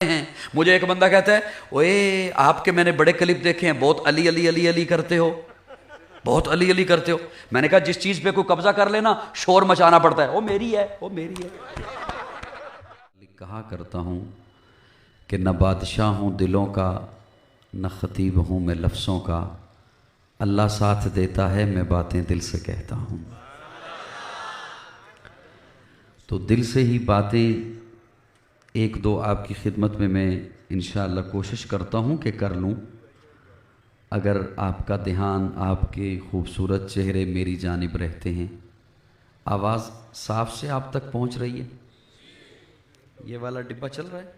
हैं। मुझे एक बंदा कहता है, ओए आपके मैंने बड़े क्लिप देखे हैं, बहुत अली अली अली अली करते हो, बहुत अली अली करते हो। मैंने कहा जिस चीज पे कोई कब्जा कर लेना शोर मचाना पड़ता है, वो मेरी है, वो मेरी है। कहा करता हूं कि न बादशाह हूं दिलों का, न खतीब हूं मैं लफ्ज़ों का, अल्लाह साथ देता है मैं बातें दिल से कहता हूं। तो दिल से ही बातें एक दो आपकी खिदमत में मैं इंशाअल्लाह कोशिश करता हूं कि कर लूं, अगर आपका ध्यान, आपके खूबसूरत चेहरे मेरी जानिब रहते हैं। आवाज़ साफ से आप तक पहुंच रही है? ये वाला डिब्बा चल रहा है?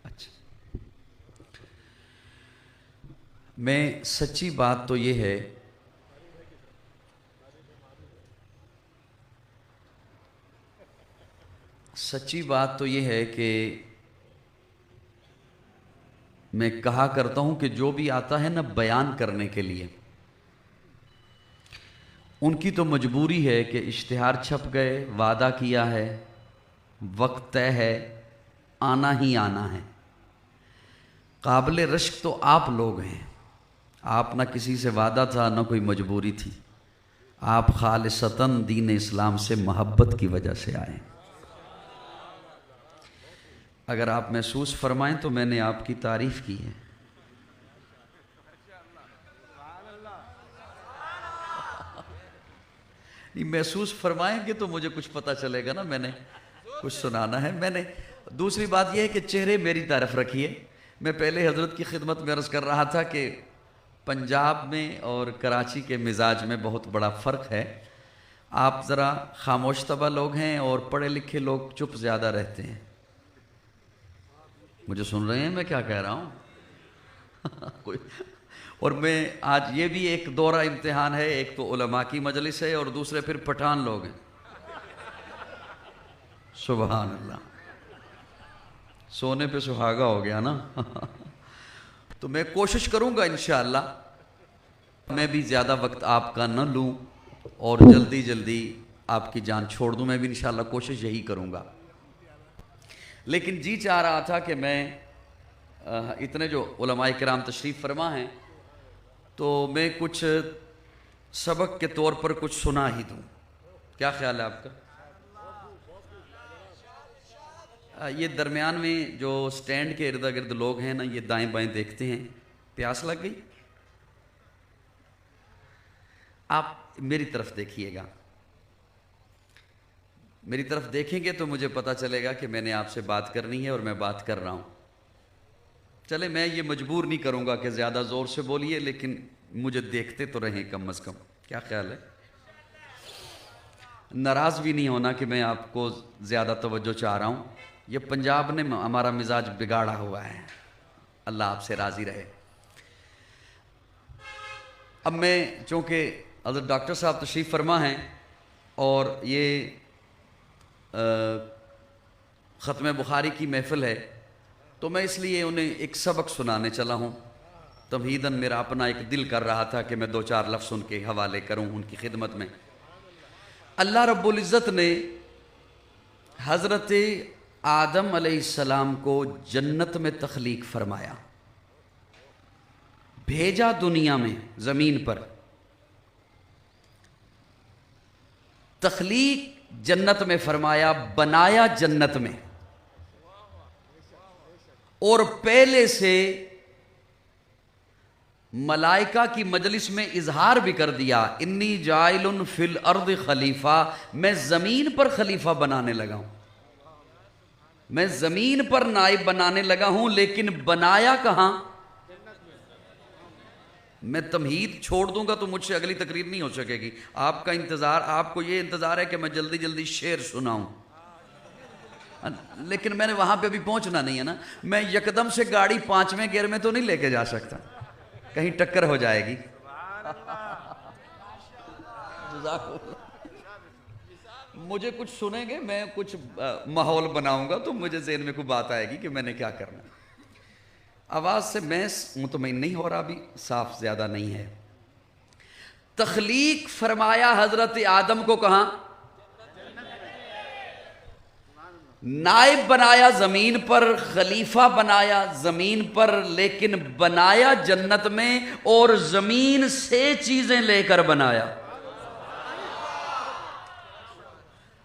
अच्छा। मैं सच्ची बात तो ये है, सच्ची बात तो ये है कि मैं कहा करता हूं कि जो भी आता है ना बयान करने के लिए, उनकी तो मजबूरी है कि इश्तिहार छप गए, वादा किया है, वक्त तय है, आना ही आना है। काबिल रश्क तो आप लोग हैं। आप ना किसी से वादा था ना कोई मजबूरी थी, आप खालिसतन दीन इस्लाम से मोहब्बत की वजह से आए। अगर आप महसूस फरमाएं तो मैंने आपकी तारीफ की है। नहीं, महसूस फरमाएंगे तो मुझे कुछ पता चलेगा ना, मैंने कुछ सुनाना है। मैंने दूसरी बात यह है कि चेहरे मेरी तारीफ रखिए। मैं पहले हजरत की खिदमत में अर्ज़ कर रहा था कि पंजाब में और कराची के मिजाज में बहुत बड़ा फ़र्क है। आप ज़रा खामोश तबा लोग हैं और पढ़े लिखे लोग चुप ज़्यादा रहते हैं। मुझे सुन रहे हैं मैं क्या कह रहा हूँ? कोई, और मैं आज ये भी एक दोहरा इम्तिहान है, एक तो उलमा की मजलिस है और दूसरे फिर पठान लोग हैं। सुभान अल्लाह, सोने पे सुहागा हो गया ना। तो मैं कोशिश करूंगा इंशाअल्लाह मैं भी ज़्यादा वक्त आपका न लूं और जल्दी जल्दी आपकी जान छोड़ दूं। मैं भी इंशाअल्लाह कोशिश यही करूंगा। लेकिन जी चाह रहा था कि मैं इतने जो उलमाए किराम तशरीफ़ फरमा हैं तो मैं कुछ सबक के तौर पर कुछ सुना ही दूं। क्या ख्याल है आपका? ये दरमियान में जो स्टैंड के इर्द गिर्द लोग हैं ना, ये दाएं बाएं देखते हैं। प्यास लग गई? आप मेरी तरफ देखिएगा। मेरी तरफ देखेंगे तो मुझे पता चलेगा कि मैंने आपसे बात करनी है और मैं बात कर रहा हूं। चले, मैं ये मजबूर नहीं करूंगा कि ज़्यादा ज़ोर से बोलिए, लेकिन मुझे देखते तो रहें कम अज़ कम। क्या ख्याल है? नाराज़ भी नहीं होना कि मैं आपको ज़्यादा तवज्जो चाह रहा हूँ। ये पंजाब ने हमारा मिजाज बिगाड़ा हुआ है। अल्लाह आपसे राज़ी रहे। अब मैं, चूँकि हज़रत डॉक्टर साहब तशरीफ़ फरमा हैं और ये ख़त्म बुखारी की महफ़िल है, तो मैं इसलिए उन्हें एक सबक सुनाने चला हूँ। तमहीदन मेरा अपना एक दिल कर रहा था कि मैं दो चार लफ्ज़ उनके हवाले करूँ उनकी खिदमत में। अल्लाह रब्बुल इज़्ज़त ने हज़रत आदम अलैहिस्सलाम को जन्नत में तख्लीक फरमाया, भेजा दुनिया में, ज़मीन पर। तख्लीक जन्नत में फरमाया, बनाया जन्नत में, और पहले से मलाइका की मजलिस में इजहार भी कर दिया, इन्नी जाइलुन फिल अर्द खलीफा, मैं जमीन पर खलीफा बनाने लगा हूं, मैं जमीन पर नाइब बनाने लगा हूं। लेकिन बनाया कहां? मैं तमहीद छोड़ दूंगा तो मुझसे अगली तकरीर नहीं हो सकेगी। आपका इंतजार, आपको ये इंतजार है कि मैं जल्दी जल्दी शेर सुनाऊं, लेकिन मैंने वहां पे अभी पहुंचना नहीं है ना। मैं यकदम से गाड़ी 5वें गियर में तो नहीं लेके जा सकता, कहीं टक्कर हो जाएगी। मुझे कुछ सुनेंगे, मैं कुछ माहौल बनाऊंगा तो मुझे ज़हन में कोई बात आएगी कि मैंने क्या करना। आवाज़ से मैं मुतमईन नहीं हो रहा, अभी साफ ज़्यादा नहीं है। तख्लीक फरमाया हज़रत आदम को कहाँ? नाइब बनाया जमीन पर, खलीफा बनाया जमीन पर, लेकिन बनाया जन्नत में और जमीन से चीजें लेकर बनाया।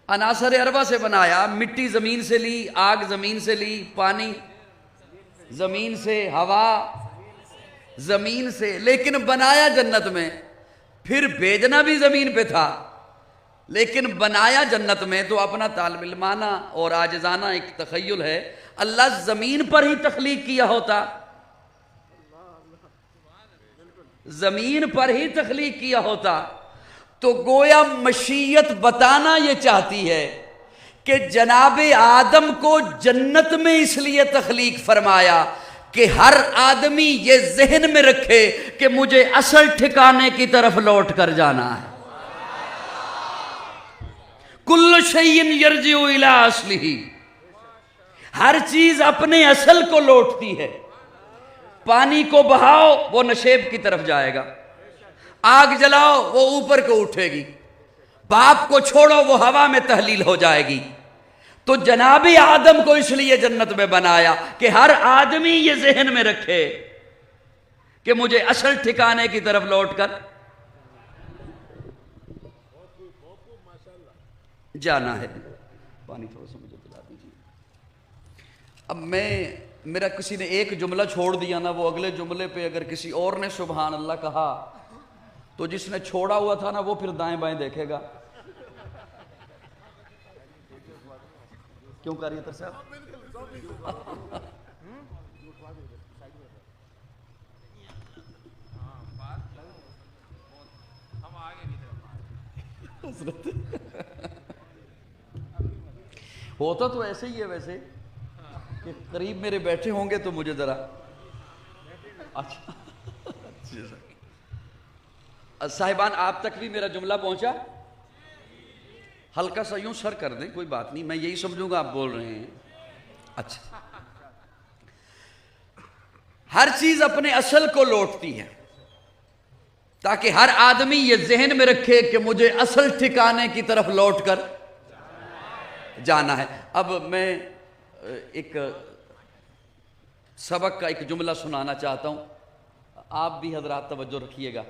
अनासर अरबा से बनाया, मिट्टी जमीन से ली, आग जमीन से ली, पानी जमीन से, हवा जमीन से, लेकिन बनाया जन्नत में। फिर भेजना भी जमीन पे था, लेकिन बनाया जन्नत में। तो अपना तालिब इल्माना और आजिजाना एक तखय्युल है, अल्लाह जमीन पर ही तख्लीक किया होता, जमीन पर ही तख्लीक किया होता, तो गोया मशीयत बताना यह चाहती है कि जनाबे आदम को जन्नत में इसलिए तख्लीक फरमाया कि हर आदमी ये जहन में रखे कि मुझे असल ठिकाने की तरफ लौट कर जाना है। कुल्लु शैइन यर्जिउ इला अस्लिही, हर चीज अपने असल को लौटती है। पानी को बहाओ वो नशेब की तरफ जाएगा, आग जलाओ वो ऊपर को उठेगी, बाप को छोड़ो वो हवा में तहलील हो जाएगी। तो जनाबी आदम को इसलिए जन्नत में बनाया कि हर आदमी ये जहन में रखे कि मुझे असल ठिकाने की तरफ लौटकर जाना है। पानी थोड़ा सा मुझे पिला दीजिए। अब मेरा किसी ने एक जुमला छोड़ दिया ना, वो अगले जुमले पे अगर किसी और ने सुभान अल्लाह कहा तो जिसने छोड़ा हुआ था ना वो फिर दाएं बाएं देखेगा। क्यों कर रही है साहब? होता तो ऐसे ही है वैसे कि करीब मेरे बैठे होंगे तो मुझे जरा अच्छा साहिबान आप तक भी मेरा जुमला पहुंचा? हल्का सा यूं सर कर दें, कोई बात नहीं, मैं यही समझूंगा आप बोल रहे हैं। अच्छा, हर चीज अपने असल को लौटती है ताकि हर आदमी ये जहन में रखे कि मुझे असल ठिकाने की तरफ लौटकर जाना है। अब मैं एक सबक का एक जुमला सुनाना चाहता हूं, आप भी हजरात तवज्जो रखिएगा।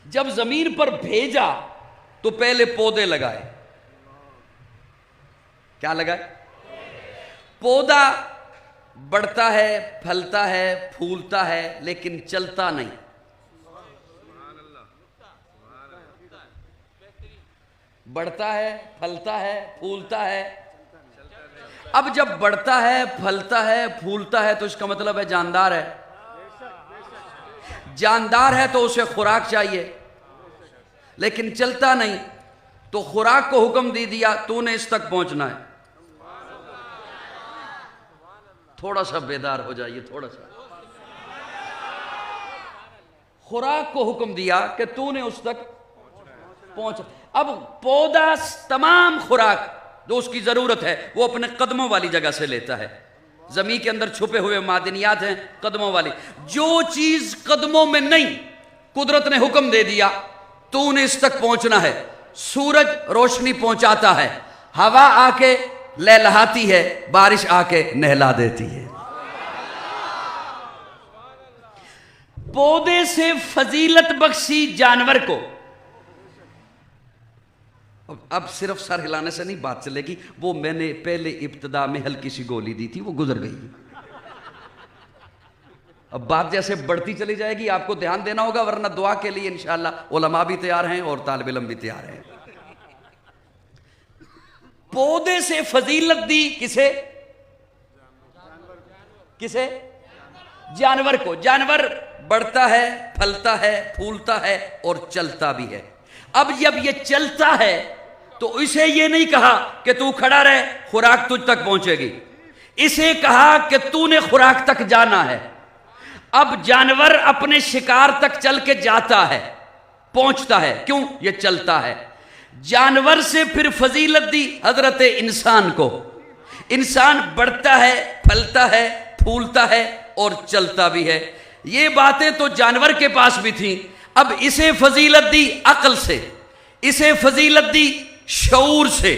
जब जमीन पर भेजा तो पहले पौधे लगाए। क्या लगाए? पौधा बढ़ता है, फलता है, फूलता है, लेकिन चलता नहीं। बढ़ता है, फलता है, फूलता है। अब जब बढ़ता है, फलता है, फूलता है तो इसका मतलब है जानदार है। जानदार है तो उसे खुराक चाहिए, लेकिन चलता नहीं, तो खुराक को हुक्म दे दिया तूने इस तक पहुंचना है। थोड़ा सा बेदार हो जाइए, थोड़ा सा। खुराक को हुक्म दिया कि तूने उस तक पहुंच। अब पौधा तमाम खुराक जो उसकी जरूरत है वो अपने कदमों वाली जगह से लेता है। जमीन के अंदर छुपे हुए मादनियात हैं कदमों वाली। जो चीज कदमों में नहीं, कुदरत ने हुक्म दे दिया तूने इस तक पहुंचना है। सूरज रोशनी पहुंचाता है, हवा आके लहलहाती है, बारिश आके नहला देती है। पौधे से फजीलत बख्शी जानवर को। अब सिर्फ सर हिलाने से नहीं बात चलेगी, वो मैंने पहले इब्तिदा में हल्की सी गोली दी थी, वो गुजर गई। अब बात जैसे बढ़ती चली जाएगी आपको ध्यान देना होगा, वरना दुआ के लिए इंशाअल्लाह उलमा भी तैयार हैं और तालिब इल्म भी तैयार हैं। पौधे से फजीलत दी किसे? किसे? जानवर को। जानवर बढ़ता है, फलता है, फूलता है और चलता भी है। अब जब ये चलता है तो इसे ये नहीं कहा कि तू खड़ा रहे खुराक तुझ तक पहुंचेगी, इसे कहा कि तूने खुराक तक जाना है। अब जानवर अपने शिकार तक चल के जाता है, पहुंचता है, क्यों? ये चलता है। जानवर से फिर फजीलत दी हजरत इंसान को। इंसान बढ़ता है, फलता है, फूलता है और चलता भी है। ये बातें तो जानवर के पास भी थी। अब इसे फजीलत दी अक्ल से, इसे फजीलत दी शऊर से।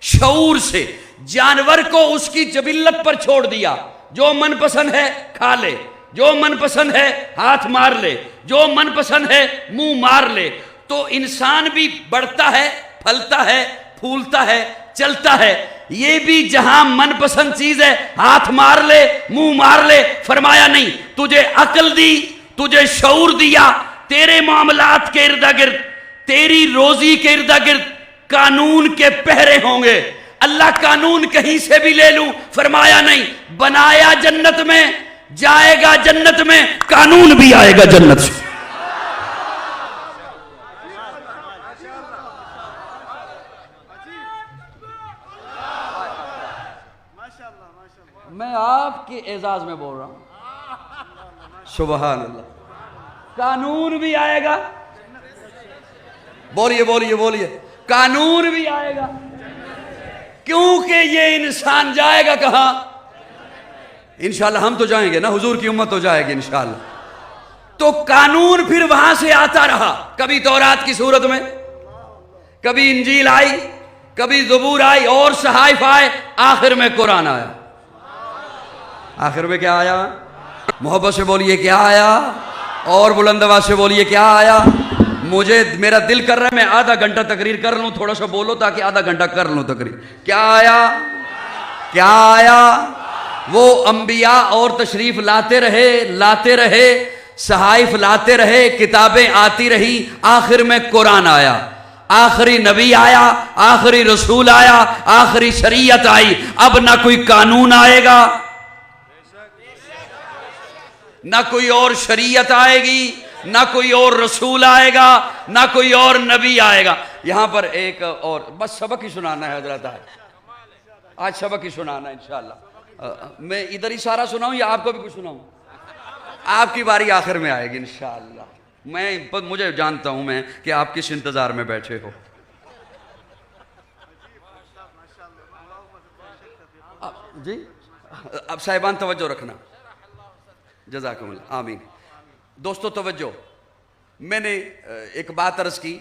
शऊर से जानवर को उसकी जबिल्लत पर छोड़ दिया, जो मनपसंद है खा ले, जो मनपसंद है हाथ मार ले, जो मनपसंद है मुंह मार ले। तो इंसान भी बढ़ता है, फलता है, फूलता है, चलता है। ये भी जहां मनपसंद चीज है हाथ मार ले, मुंह मार ले। फरमाया नहीं, तुझे अक्ल दी, तुझे शऊर दिया, तेरे मामलात के इर्द गिर्द, तेरी रोजी के इर्द गिर्द कानून के पहरे होंगे। अल्लाह कानून कहीं से भी ले लूं, फरमाया नहीं, बनाया जन्नत में, जाएगा जन्नत में, कानून भी आएगा जन्नत से। मैं आपके एजाज में बोल रहा हूं, सुभान अल्लाह। कानून भी आएगा, बोलिए बोलिए बोलिए, कानून भी आएगा, क्योंकि ये इंसान जाएगा कहां? इंशाल्लाह हम तो जाएंगे ना, हुजूर की उम्मत तो जाएगी इंशाल्लाह। तो कानून फिर वहां से आता रहा, कभी तौरात की सूरत में, कभी इंजील आई, कभी ज़बूर आई और सहाइफ आए, आखिर में कुरान आया। आखिर में क्या आया? मोहब्बत से बोलिए क्या आया, और बुलंद आवाज से बोलिए क्या आया। मुझे मेरा दिल कर रहा है मैं आधा घंटा तकरीर कर लूं, थोड़ा सा बोलो ताकि आधा घंटा कर लूं तकरीर। क्या आया? क्या आया? वो अंबिया और तशरीफ लाते रहे, सहाइफ लाते रहे, किताबें आती रही, आखिर में कुरान आया। आखिरी नबी आया, आखिरी रसूल आया, आखिरी शरीयत आई। अब ना कोई कानून आएगा, ना कोई और शरीयत आएगी, ना कोई और रसूल आएगा, ना कोई और नबी आएगा। यहां पर एक और बस सबक ही सुनाना है हजरत, आज सबक ही सुनाना है इंशाअल्लाह। मैं इधर ही सारा सुनाऊं या आपको भी कुछ सुनाऊं? आपकी बारी आखिर में आएगी इंशाअल्लाह। मुझे जानता हूं मैं कि आप किस इंतजार में बैठे हो। जी अब साहिबान तवज्जो रखना, जज़ाकुमुल्लाह, आमीन। दोस्तों तवज्जो, मैंने एक बात अर्ज की,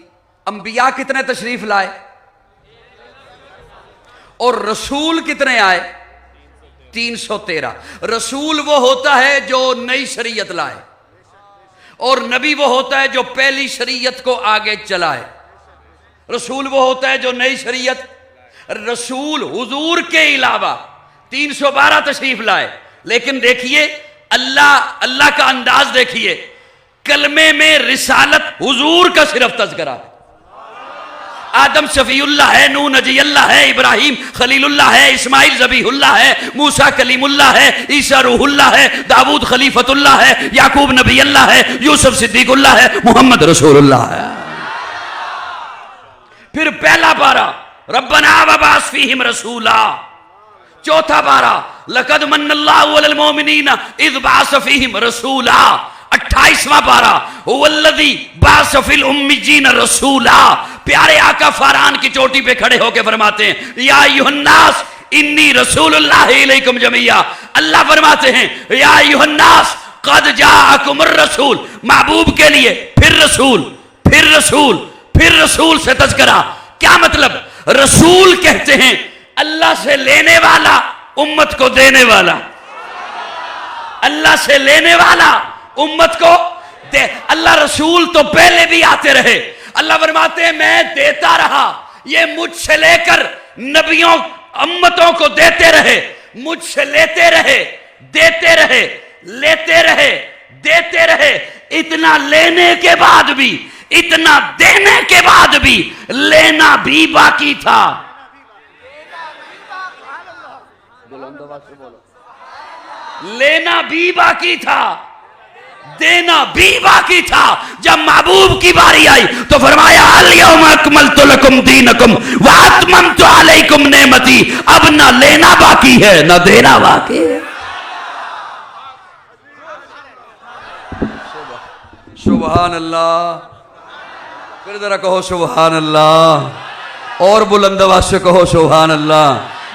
अंबिया कितने तशरीफ लाए और रसूल कितने आए? 313। रसूल वो होता है जो नई शरीयत लाए, और नबी वो होता है जो पहली शरीयत को आगे चलाए। रसूल वो होता है जो नई शरीयत, रसूल हुजूर के अलावा 312 तशरीफ लाए। लेकिन देखिए अल्लाह का अंदाज देखिए, कलमे में रिसालत हुजूर का सिर्फ तज़किरा है। आदम शफीउल्लाह है, नूह नजीउल्लाह है, इब्राहिम खलीलुल्लाह है, इस्माइल ज़बीहुल्लाह है, मूसा कलीमुल्लाह है, ईसा रूहुल्लाह है, दाऊद खलीफतुल्लाह है, याकूब नबीउल्लाह है, यूसुफ सिद्दीकुल्लाह है, मोहम्मद रसूलुल्लाह है। फिर पहला पारा रब्बना वबास फीहिम रसूला, चौथा पारा लक़द मन्नल्लाहु अलल मोमिनीना इज़ बअस फीहिम रसूला, 28वां पारा हुवल्लज़ी बअस फिल उम्मिय्यीन रसूला। प्यारे आका फरआन की चोटी पे खड़े होकर फरमाते हैं या अय्युहन्नास इन्नी रसूलुल्लाहि इलैकुम जमीआ। अल्लाह फरमाते हैं या अय्युहन्नास क़द जाअकुमुर रसूल, महबूब के लिए फिर रसूल, फिर रसूल, फिर रसूल से तज़किरा। क्या मतलब? रसूल कहते हैं अल्लाह से लेने वाला, उम्मत को देने वाला। अल्लाह से लेने वाला, उम्मत को दे। अल्लाह रसूल तो पहले भी आते रहे। अल्लाह फरमाते हैं मैं देता रहा, ये मुझसे लेकर नबियों उम्मतों को देते रहे, मुझसे लेते रहे, देते रहे, लेते रहे, देते रहे। इतना लेने के बाद भी, इतना देने के बाद भी लेना भी बाकी था। लेना भी बाकी था, देना भी बाकी था। जब महबूब की बारी आई तो फरमाया अल-यौमा अकमलतु लकुम दीनकुम व अतममतु अलैकुम नेमती। अब ना लेना बाकी है ना देना बाकी है। सुभान अल्लाह, फिर जरा कहो सुभान अल्लाह, और बुलंद आवाज से कहो सुभान अल्लाह।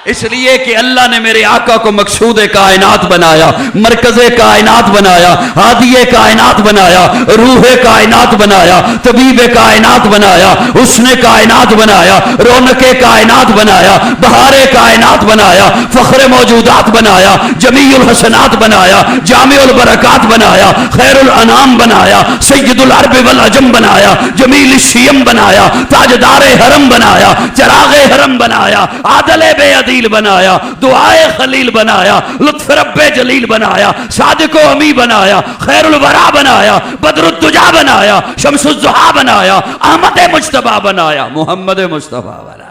इसलिए कि अल्लाह ने मेरे आका को मकसूद कायनात बनाया, मरकज कायनात बनाया, हादिये कायनात बनाया, रूह कायनात बनाया, तबीब कायनात बनाया, उसने कायनात बनाया, रौनक कायनात बनाया, बहारे कायनात बनाया, फख्र मौजूदात बनाया, जमीउल हसनात बनाया, जामिउल बरकात बनाया, खैरुल अनाम बनाया, सय्यदुल अरब वल अजम बनाया, जमील शियम बनाया, ताजदार हरम बनाया, चरागे हरम बनाया, आदले बेअदील बनाया, दुआए खलील बनाया, लुत्फ रब्बे जलील बनाया, सादिको अमी बनाया, खैरुल वरा बनाया, बदरुद्दुजा बनाया, शम्सुज्जुहा बनाया, अहमद मुज्तबा बनाया, मोहम्मद मुस्तफा बनाया।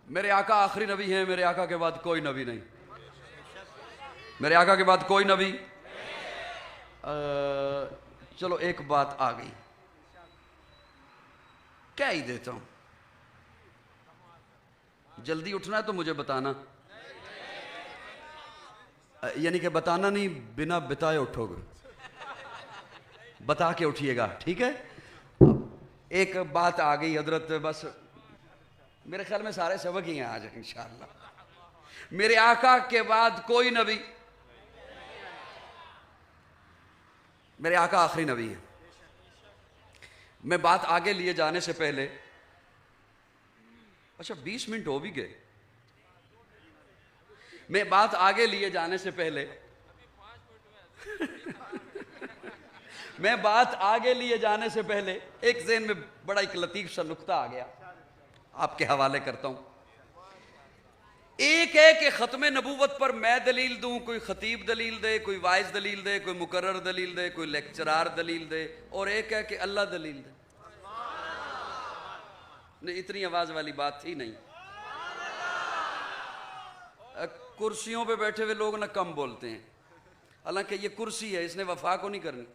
मेरे आका आखिरी नबी हैं, मेरे आका के बाद कोई नबी नहीं, मेरे आका के बाद कोई नबी। चलो एक बात आ गई, क्या ही देता हूं, जल्दी उठना है तो मुझे बताना, यानी कि बताना नहीं, बिना बिताए उठोगे, बता के उठिएगा, ठीक है। एक बात आ गई हजरत, बस मेरे ख्याल में सारे सबक ही हैं आज इंशाअल्लाह। मेरे आका के बाद कोई नबी, मेरे आका आखिरी नबी है। मैं बात आगे लिए जाने से पहले, अच्छा 20 मिनट हो भी गए, मैं बात आगे लिए जाने से पहले मैं बात आगे लिए जाने से पहले एक ज़हन में बड़ा एक लतीफ सा नुक्ता आ गया, आपके हवाले करता हूं। एक है कि खत्म नबूवत पर मैं दलील दूं, कोई खतीब दलील दे, कोई वाइज दलील दे, कोई मुकर्रर दलील दे, कोई लेक्चरार दलील दे, और एक है कि अल्लाह दलील दे। नहीं, इतनी आवाज वाली बात थी नहीं। कुर्सियों पे बैठे हुए लोग ना कम बोलते हैं, हालांकि ये कुर्सी है, इसने वफा को नहीं करनी।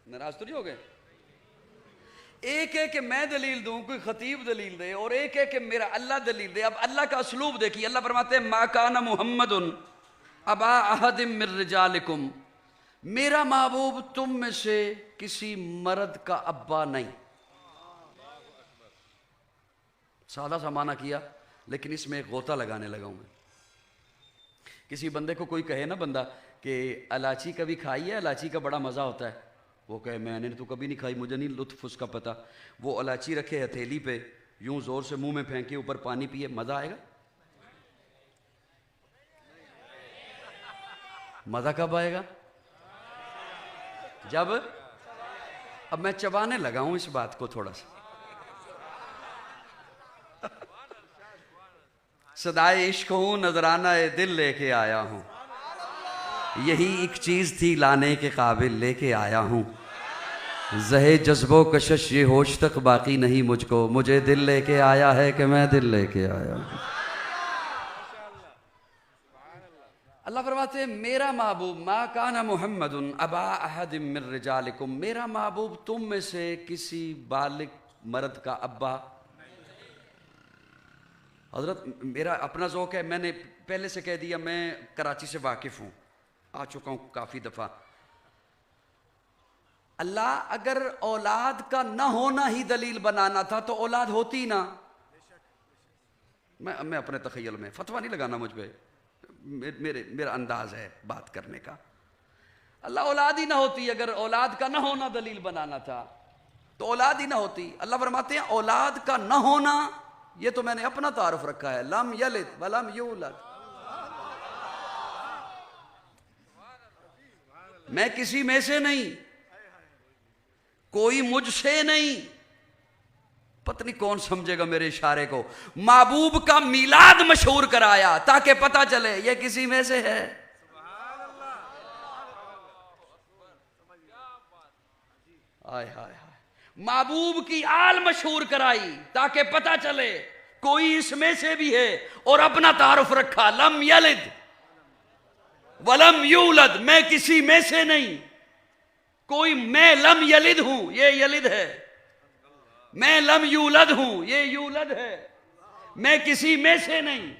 नाराज तो नहीं हो गए? एक है कि मैं दलील दूं, कोई खतीब दलील दे, और एक है कि मेरा अल्लाह दलील दे। अब अल्लाह का असलूब देखिए, अल्लाह फरमाते हैं मा काना मुहम्मदुन अबा अहदिम मिर रिजालिकुम, मेरा महबूब तुम में से किसी मर्द का अब्बा नहीं। सादा सा माना किया, लेकिन इसमें एक गोता लगाने लगा हूं मैं। किसी बंदे को कोई कहे ना बंदा कि इलायची कभी खाई है, इलायची का बड़ा मज़ा होता है, वो कहे मैंने तो कभी नहीं खाई, मुझे नहीं लुत्फ उसका पता। वो इलायची रखे हथेली पे, यूं जोर से मुंह में फेंके, ऊपर पानी पिए, मज़ा आएगा? मज़ा कब आएगा? जब, अब मैं चबाने लगा हूं इस बात को थोड़ा सा। सदाए इश्क हूं, नजराना ए दिल लेके आया हूं, यही एक चीज थी लाने के काबिल लेके आया हूं, ज़हे जज्बो कशश ये होश तक बाकी नहीं मुझको, मुझे दिल लेके आया है कि मैं दिल लेके आया हूं। अल्लाह फरमाते हैं मेरा महबूब मा काना मुहम्मदुन अबा अहदिम मिर रिजालिकुम, मेरा महबूब तुम में से किसी बालिग मर्द का अब्बा। हजरत मेरा अपना ज़ौक़ है, मैंने पहले से कह दिया, मैं कराची से वाकिफ़ हूँ, आ चुका हूँ काफ़ी दफ़ा। अल्लाह अगर औलाद का न होना ही दलील बनाना था तो औलाद होती ना। मैं अपने तख़य्युल में, फतवा नहीं लगाना मुझ पे, मेरा अंदाज़ है बात करने का। अल्लाह औलाद ही ना होती, अगर औलाद का न होना दलील बनाना था तो औलाद ही ना होती। अल्लाह फरमाते हैं औलाद का न होना, ये तो मैंने अपना तारुफ रखा है, लम यलिद वलम यूलद, मैं किसी में से नहीं, कोई मुझसे नहीं। पता नहीं कौन समझेगा मेरे इशारे को। महबूब का मिलाद मशहूर कराया ताकि पता चले ये किसी में से है। हाय हाय हाय। महबूब की आल मशहूर कराई ताकि पता चले कोई इसमें से भी है, और अपना तारुफ रखा लम यलिद वलम यूलद, मैं किसी में से नहीं, कोई, मैं लम यलिद हूं, ये यलिद है, मैं लम यूलद हूं, ये यूलद है, मैं किसी में से नहीं,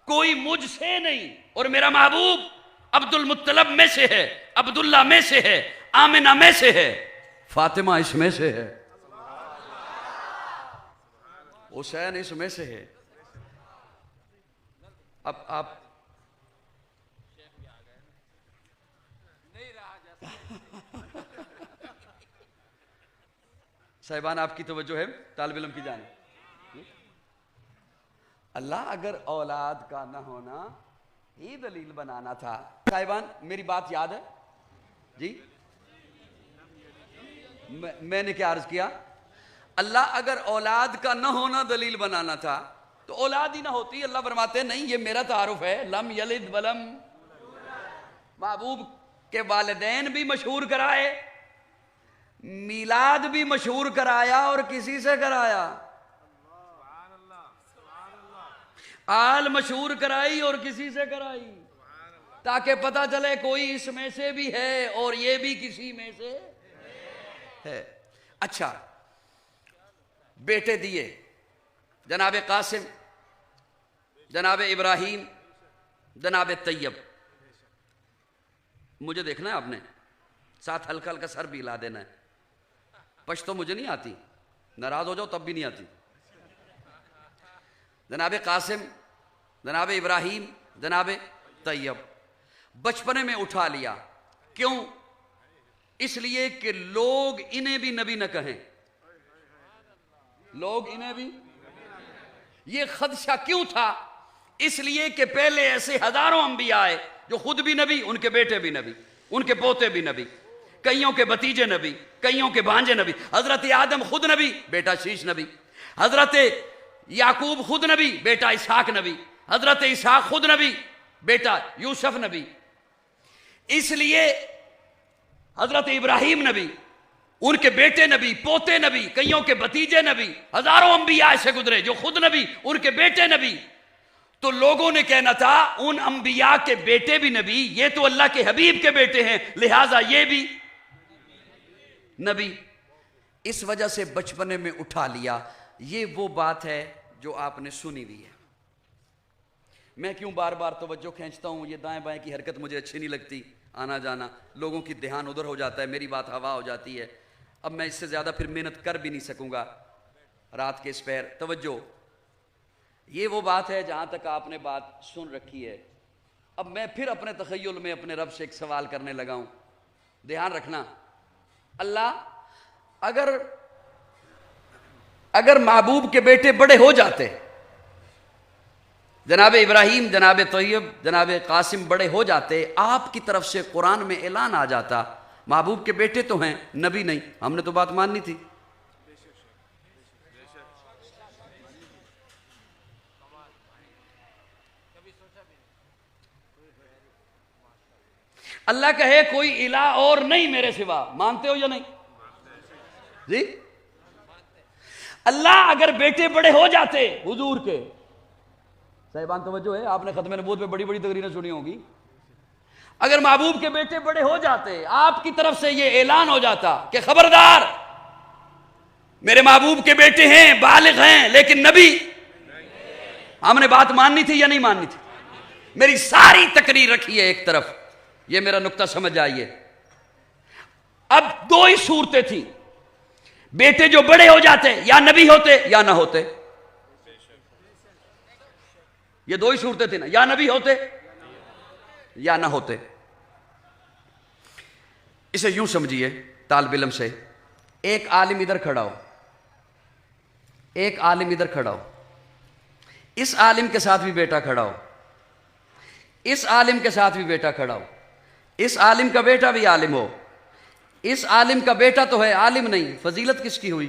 कोई मुझसे नहीं, और मेरा महबूब अब्दुल मुत्तलब में से है, अब्दुल्ला में से है, आमिना में से है, फातिमा इसमें से है, हुसैन इसमें से है। अब आप साहिबान आपकी तवज्जो है तालिब इल्म की जानिब। अल्लाह अगर औलाद का न होना ही दलील बनाना था। साहिबान मेरी बात याद है जी? मैंने क्या अर्ज किया? अल्लाह अगर औलाद का न होना दलील बनाना था तो औलाद ही ना होती। अल्लाह फरमाते नहीं, ये मेरा तारुफ है, लम यलिद वलम। महबूब के वालिदैन भी मशहूर कराए, मीलाद भी मशहूर कराया, और किसी से कराया? आल मशहूर कराई और किसी से कराई, ताकि पता चले कोई इसमें से भी है और ये भी किसी में से है। अच्छा, बेटे दिए जनाब कासिम, जनाब इब्राहिम, जनाब तैयब। मुझे देखना है आपने, साथ हल्का हल्का सर भी हिला देना है। पश्तो मुझे नहीं आती, नाराज हो जाओ तब भी नहीं आती। जनाब कासिम, जनाब इब्राहिम, जनाब तैयब बचपने में उठा लिया। क्यों? इसलिए कि लोग इन्हें भी नबी न कहें। लोग इन्हें भी, ये खदशा क्यों था? इसलिए कि पहले ऐसे हजारों अंबिया आए जो खुद भी नबी, उनके बेटे भी नबी, उनके पोते भी नबी, कईयों के भतीजे नबी, कईयों के भांजे नबी। हजरत आदम खुद नबी, बेटा शीश नबी। हजरत याकूब खुद नबी, बेटा इसहाक नबी। हजरत इसहाक खुद नबी, बेटा यूसुफ नबी। इसलिए हजरत इब्राहिम नबी, उनके बेटे नबी, पोते नबी, कईयों के भतीजे नबी, हजारों अंबिया ऐसे गुजरे जो खुद नबी, उनके बेटे नबी। तो लोगों ने कहना था उन अंबिया के बेटे भी नबी, ये तो अल्लाह के हबीब के बेटे हैं, लिहाजा ये भी नबी। इस वजह से बचपने में उठा लिया। ये वो बात है जो आपने सुनी हुई है। मैं क्यों बार बार तवज्जो खींचता हूं? ये दाएं बाएं की हरकत मुझे अच्छी नहीं लगती, आना जाना, लोगों की ध्यान उधर हो जाता है, मेरी बात हवा हो जाती है। अब मैं इससे ज्यादा फिर मेहनत कर भी नहीं सकूंगा रात के इस पैर। तवज्जो, ये वो बात है जहां तक आपने बात सुन रखी है। अब मैं फिर अपने तखय्युल में अपने रब से एक सवाल करने लगा हूं। ध्यान रखना, अल्लाह अगर महबूब के बेटे बड़े हो जाते, जनाब इब्राहिम, जनाब तैयब, जनाब कासिम बड़े हो जाते, आपकी तरफ से कुरान में ऐलान आ जाता महबूब के बेटे तो हैं, नबी नहीं, हमने तो बात माननी थी। अल्लाह कहे कोई इला और नहीं मेरे सिवा, मानते हो या नहीं जी? अल्लाह अगर बेटे बड़े हो जाते हुजूर के, साहिबान तवज्जो है, आपने खत्म नबूवत में बड़ी बड़ी तकरीरें सुनी होगी। अगर महबूब के बेटे बड़े हो जाते, आपकी तरफ से यह ऐलान हो जाता कि खबरदार मेरे महबूब के बेटे हैं, बालिग हैं, लेकिन नबी, हमने बात माननी थी या नहीं माननी थी? मेरी सारी तकरीर रखी है एक तरफ, ये मेरा नुक्ता समझ आइए। अब दो ही सूरतें थी, बेटे जो बड़े हो जाते या नबी होते या ना होते। ये दो ही सूरतें थी ना, या नबी होते या ना होते। इसे यूं समझिए तालिब इल्म से, एक आलिम इधर खड़ा हो, एक आलिम इधर खड़ा हो, इस आलिम के साथ भी बेटा खड़ा हो, इस आलिम के साथ भी बेटा खड़ा हो, इस आलिम का बेटा भी आलिम हो, इस आलिम का बेटा तो है, आलिम नहीं। फजीलत किसकी हुई?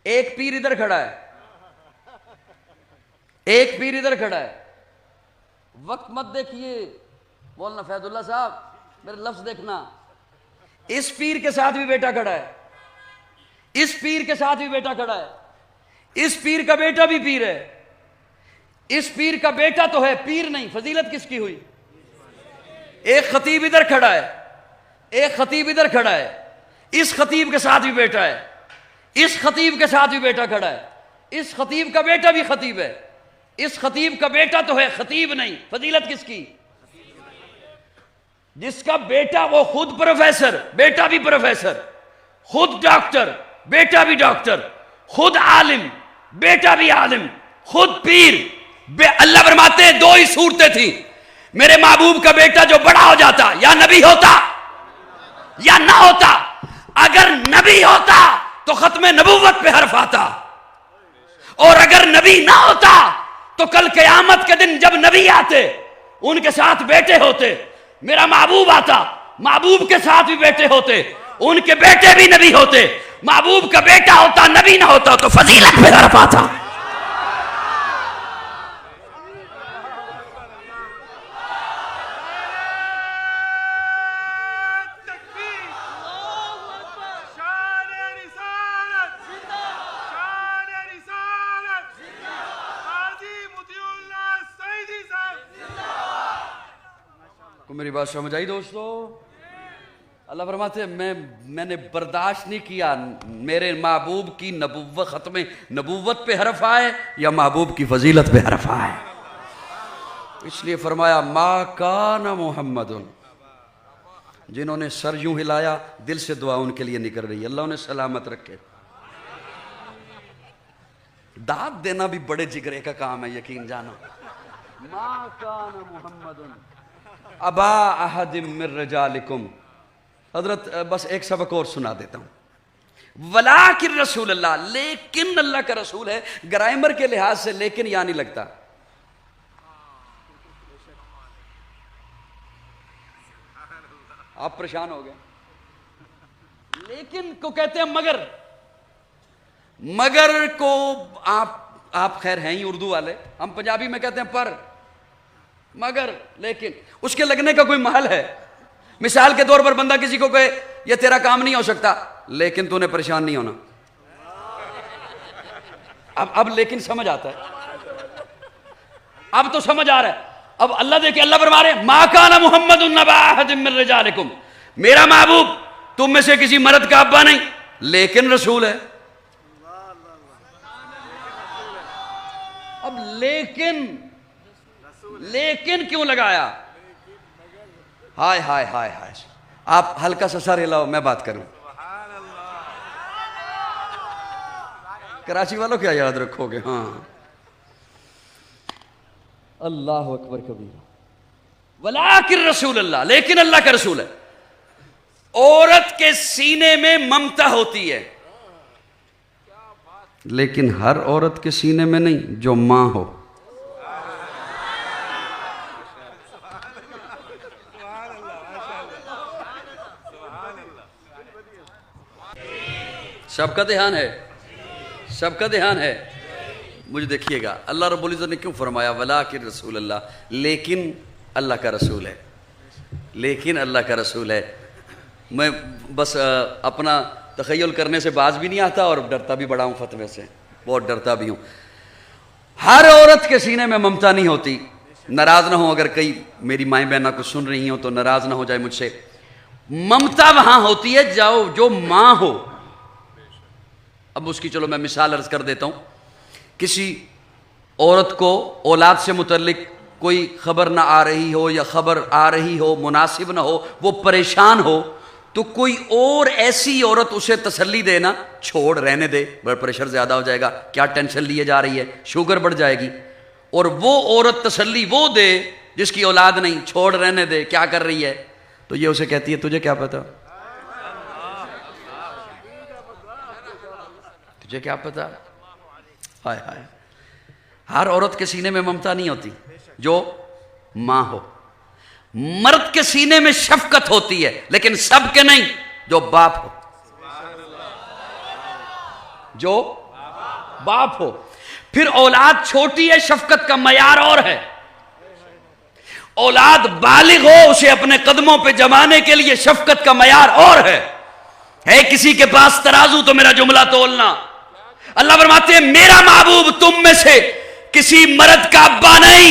एक पीर इधर खड़ा है, एक पीर इधर खड़ा है। वक्त मत देखिए मौलाना फैजुल्लाह साहब, मेरे लफ्ज देखना। इस पीर के साथ भी बेटा खड़ा है, इस पीर के साथ भी बेटा खड़ा है, इस पीर का बेटा भी पीर है, इस पीर का बेटा तो है, पीर नहीं। फजीलत किसकी हुई? एक खतीब इधर खड़ा है, एक खतीब इधर खड़ा है, इस खतीब के साथ भी बेटा है, इस खतीब के साथ भी बेटा खड़ा है, इस खतीब का बेटा भी खतीब है, इस खतीब का बेटा तो है, खतीब नहीं, फजीलत किसकी? जिसका बेटा वो खुद प्रोफेसर, बेटा भी प्रोफेसर, खुद डॉक्टर, बेटा भी डॉक्टर, खुद आलिम, बेटा भी आलिम, खुद पीर। अल्लाह फरमाते हैं दो ही सूरतें थी, मेरे महबूब का बेटा जो बड़ा हो जाता या नबी होता या ना होता। अगर नबी होता तो खत्म नबूवत पे हर्फ आता, और अगर नबी ना होता तो कल क़यामत के दिन जब नबी आते उनके साथ बेटे होते। मेरा महबूब आता, महबूब के साथ भी बेटे होते, उनके बेटे भी नबी होते। महबूब का बेटा होता, नबी ना होता तो फजीलत पे हर्फ आता। मेरी बात समझ आई दोस्तों? अल्लाह फरमाते हैं मैंने बर्दाश्त नहीं किया मेरे महबूब की नबुव्वत खत्म नबुव्वत पे हरफ आए या महबूब की फजीलत पे हरफ आए। इसलिए फरमाया मा काना मुहम्मदुन, जिन्होंने सर यूं हिलाया दिल से दुआ उनके लिए निकल रही है, अल्लाह उन्हें सलामत रखे। दाद देना भी बड़े जिगरे का काम है, यकीन जानो। मा काना मुहम्मदुन अबा अहदिम मिर रजालिकुम। हजरत बस एक सबक और सुना देता हूं। वलाकिन रसूल अल्लाह, लेकिन अल्लाह का रसूल है। ग्रामर के लिहाज से लेकिन यहां नहीं लगता। आप परेशान हो गए। लेकिन को कहते हैं मगर, मगर को आप खैर हैं ही उर्दू वाले, हम पंजाबी में कहते हैं पर, मगर, लेकिन उसके लगने का कोई महल है। मिसाल के तौर पर बंदा किसी को कहे ये तेरा काम नहीं हो सकता, लेकिन तूने परेशान नहीं होना। अब लेकिन समझ आता है, अब तो समझ आ रहा है। अब अल्लाह देखिए, अल्लाह फरमा रहे मा काना मुहम्मदुन नबा अहदिम मिन रिजालिकुम, मेरा महबूब तुम में से किसी मर्द का अब्बा नहीं, लेकिन रसूल है। अब लेकिन क्यों लगाया? हाय हाय हाय हाय। आप हल्का सा सर हिलाओ, मैं बात करूं। कराची वालों क्या याद रखोगे? हाँ, अल्लाह अकबर कबीर। वलाकिन रसूल अल्लाह, लेकिन अल्लाह का रसूल है। औरत के सीने में ममता होती है, लेकिन हर औरत के सीने में नहीं, जो मां हो। सबका ध्यान है, सबका ध्यान है। मुझे देखिएगा, अल्लाह रब्बुल इज़्ज़त ने क्यों फरमाया वलाकिन रसूल अल्लाह, लेकिन अल्लाह का रसूल है, लेकिन अल्लाह का रसूल है। मैं बस अपना तख़य्युल करने से बाज भी नहीं आता और डरता भी बड़ा हूँ फतवे से, बहुत डरता भी हूँ। हर औरत के सीने में ममता नहीं होती। नाराज़ ना हो अगर कई मेरी माएँ बहना कुछ सुन रही हो तो नाराज़ ना हो जाए मुझसे। ममता वहाँ होती है जो माँ हो। अब उसकी चलो मैं मिसाल अर्ज कर देता हूँ। किसी औरत को औलाद से मुतल्लिक कोई खबर ना आ रही हो या खबर आ रही हो मुनासिब ना हो, वो परेशान हो, तो कोई और ऐसी औरत उसे तसल्ली देना, छोड़ रहने दे, ब्लड प्रेशर ज़्यादा हो जाएगा, क्या टेंशन लिए जा रही है, शुगर बढ़ जाएगी। और वो औरत तसल्ली वो दे जिसकी औलाद नहीं, छोड़ रहने दे, क्या कर रही है, तो ये उसे कहती है तुझे क्या पता, तुझे क्या पता। हाय हाय। हर औरत के सीने में ममता नहीं होती जो मां हो। मर्द के सीने में शफकत होती है, लेकिन सबके नहीं, जो बाप हो, जो बाप हो। फिर औलाद छोटी है, शफकत का मयार और है। औलाद बालिग हो, उसे अपने कदमों पे जमाने के लिए शफकत का मयार और है किसी के पास तराजू तो मेरा जुमला तोलना। अल्लाह फरमाते हैं मेरा महबूब तुम में से किसी मर्द का अब्बा नहीं,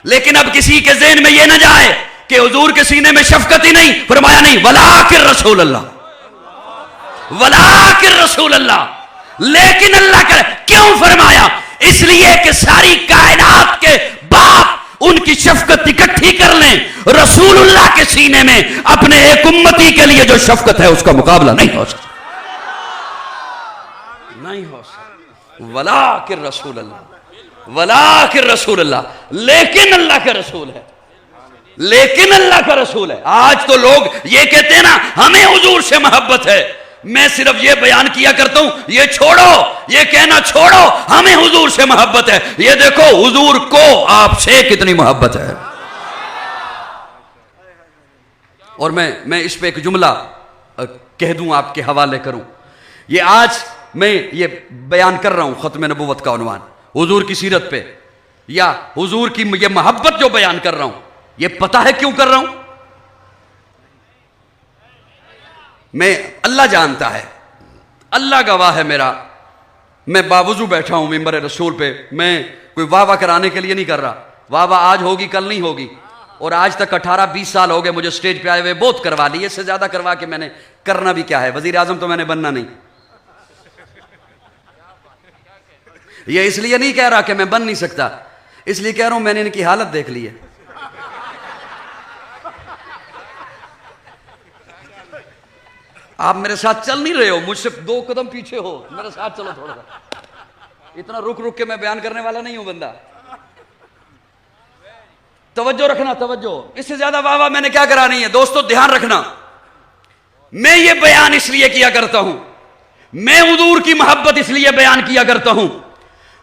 लेकिन अब किसी के ज़हन में यह ना जाए कि हुजूर के सीने में शफकत ही नहीं। फरमाया नहीं, वलाकिन रसूल अल्लाह, वलाकिन रसूल अल्लाह, लेकिन अल्लाह का। क्यों फरमाया? इसलिए कि सारी कायनात के बाप उनकी शफकत इकट्ठी कर लें, रसूलुल्लाह के सीने में अपने एक उम्मती के लिए जो शफकत है उसका मुकाबला नहीं हो सकता, नहीं हो सकता। वला के रसूलुल्लाह, वला के रसूलुल्लाह, लेकिन अल्लाह का रसूल है, लेकिन अल्लाह का रसूल है। आज तो लोग ये कहते हैं ना हमें हुजूर से मोहब्बत है, मैं सिर्फ ये बयान किया करता हूं, ये छोड़ो, ये कहना छोड़ो हमें हुजूर से मोहब्बत है। ये देखो हुजूर को आपसे कितनी मोहब्बत है। और मैं इस पे एक जुमला कह दूं, आपके हवाले करूं। ये आज मैं ये बयान कर रहा हूं खत्म नबुव्वत का उन्वान हुजूर की सीरत पे, या हुजूर की ये मोहब्बत जो बयान कर रहा हूं, ये पता है क्यों कर रहा हूं? मैं, अल्लाह जानता है, अल्लाह गवाह है मेरा, मैं बावजू बैठा हूं मिंबर रसूल पे, मैं कोई वाह वाह कराने के लिए नहीं कर रहा। वाह वाह आज होगी कल नहीं होगी, और आज तक 18-20 साल हो गए मुझे स्टेज पे आए हुए, बहुत करवा लिए, इससे ज्यादा करवा के मैंने करना भी क्या है, वजीर आजम तो मैंने बनना नहीं। ये इसलिए नहीं कह रहा कि मैं बन नहीं सकता, इसलिए कह रहा हूं मैंने इनकी हालत देख ली है। आप मेरे साथ चल नहीं रहे हो, मुझसे 2 कदम पीछे हो, मेरे साथ चलो थोड़ा सा। इतना रुक रुक के मैं बयान करने वाला नहीं हूं बंदा। तवज्जो रखना, तवज्जो, इससे ज्यादा वाह वाह मैंने क्या करानी है। दोस्तों ध्यान रखना, मैं ये बयान इसलिए किया करता हूं, मैं हुजूर की मोहब्बत इसलिए बयान किया करता हूं,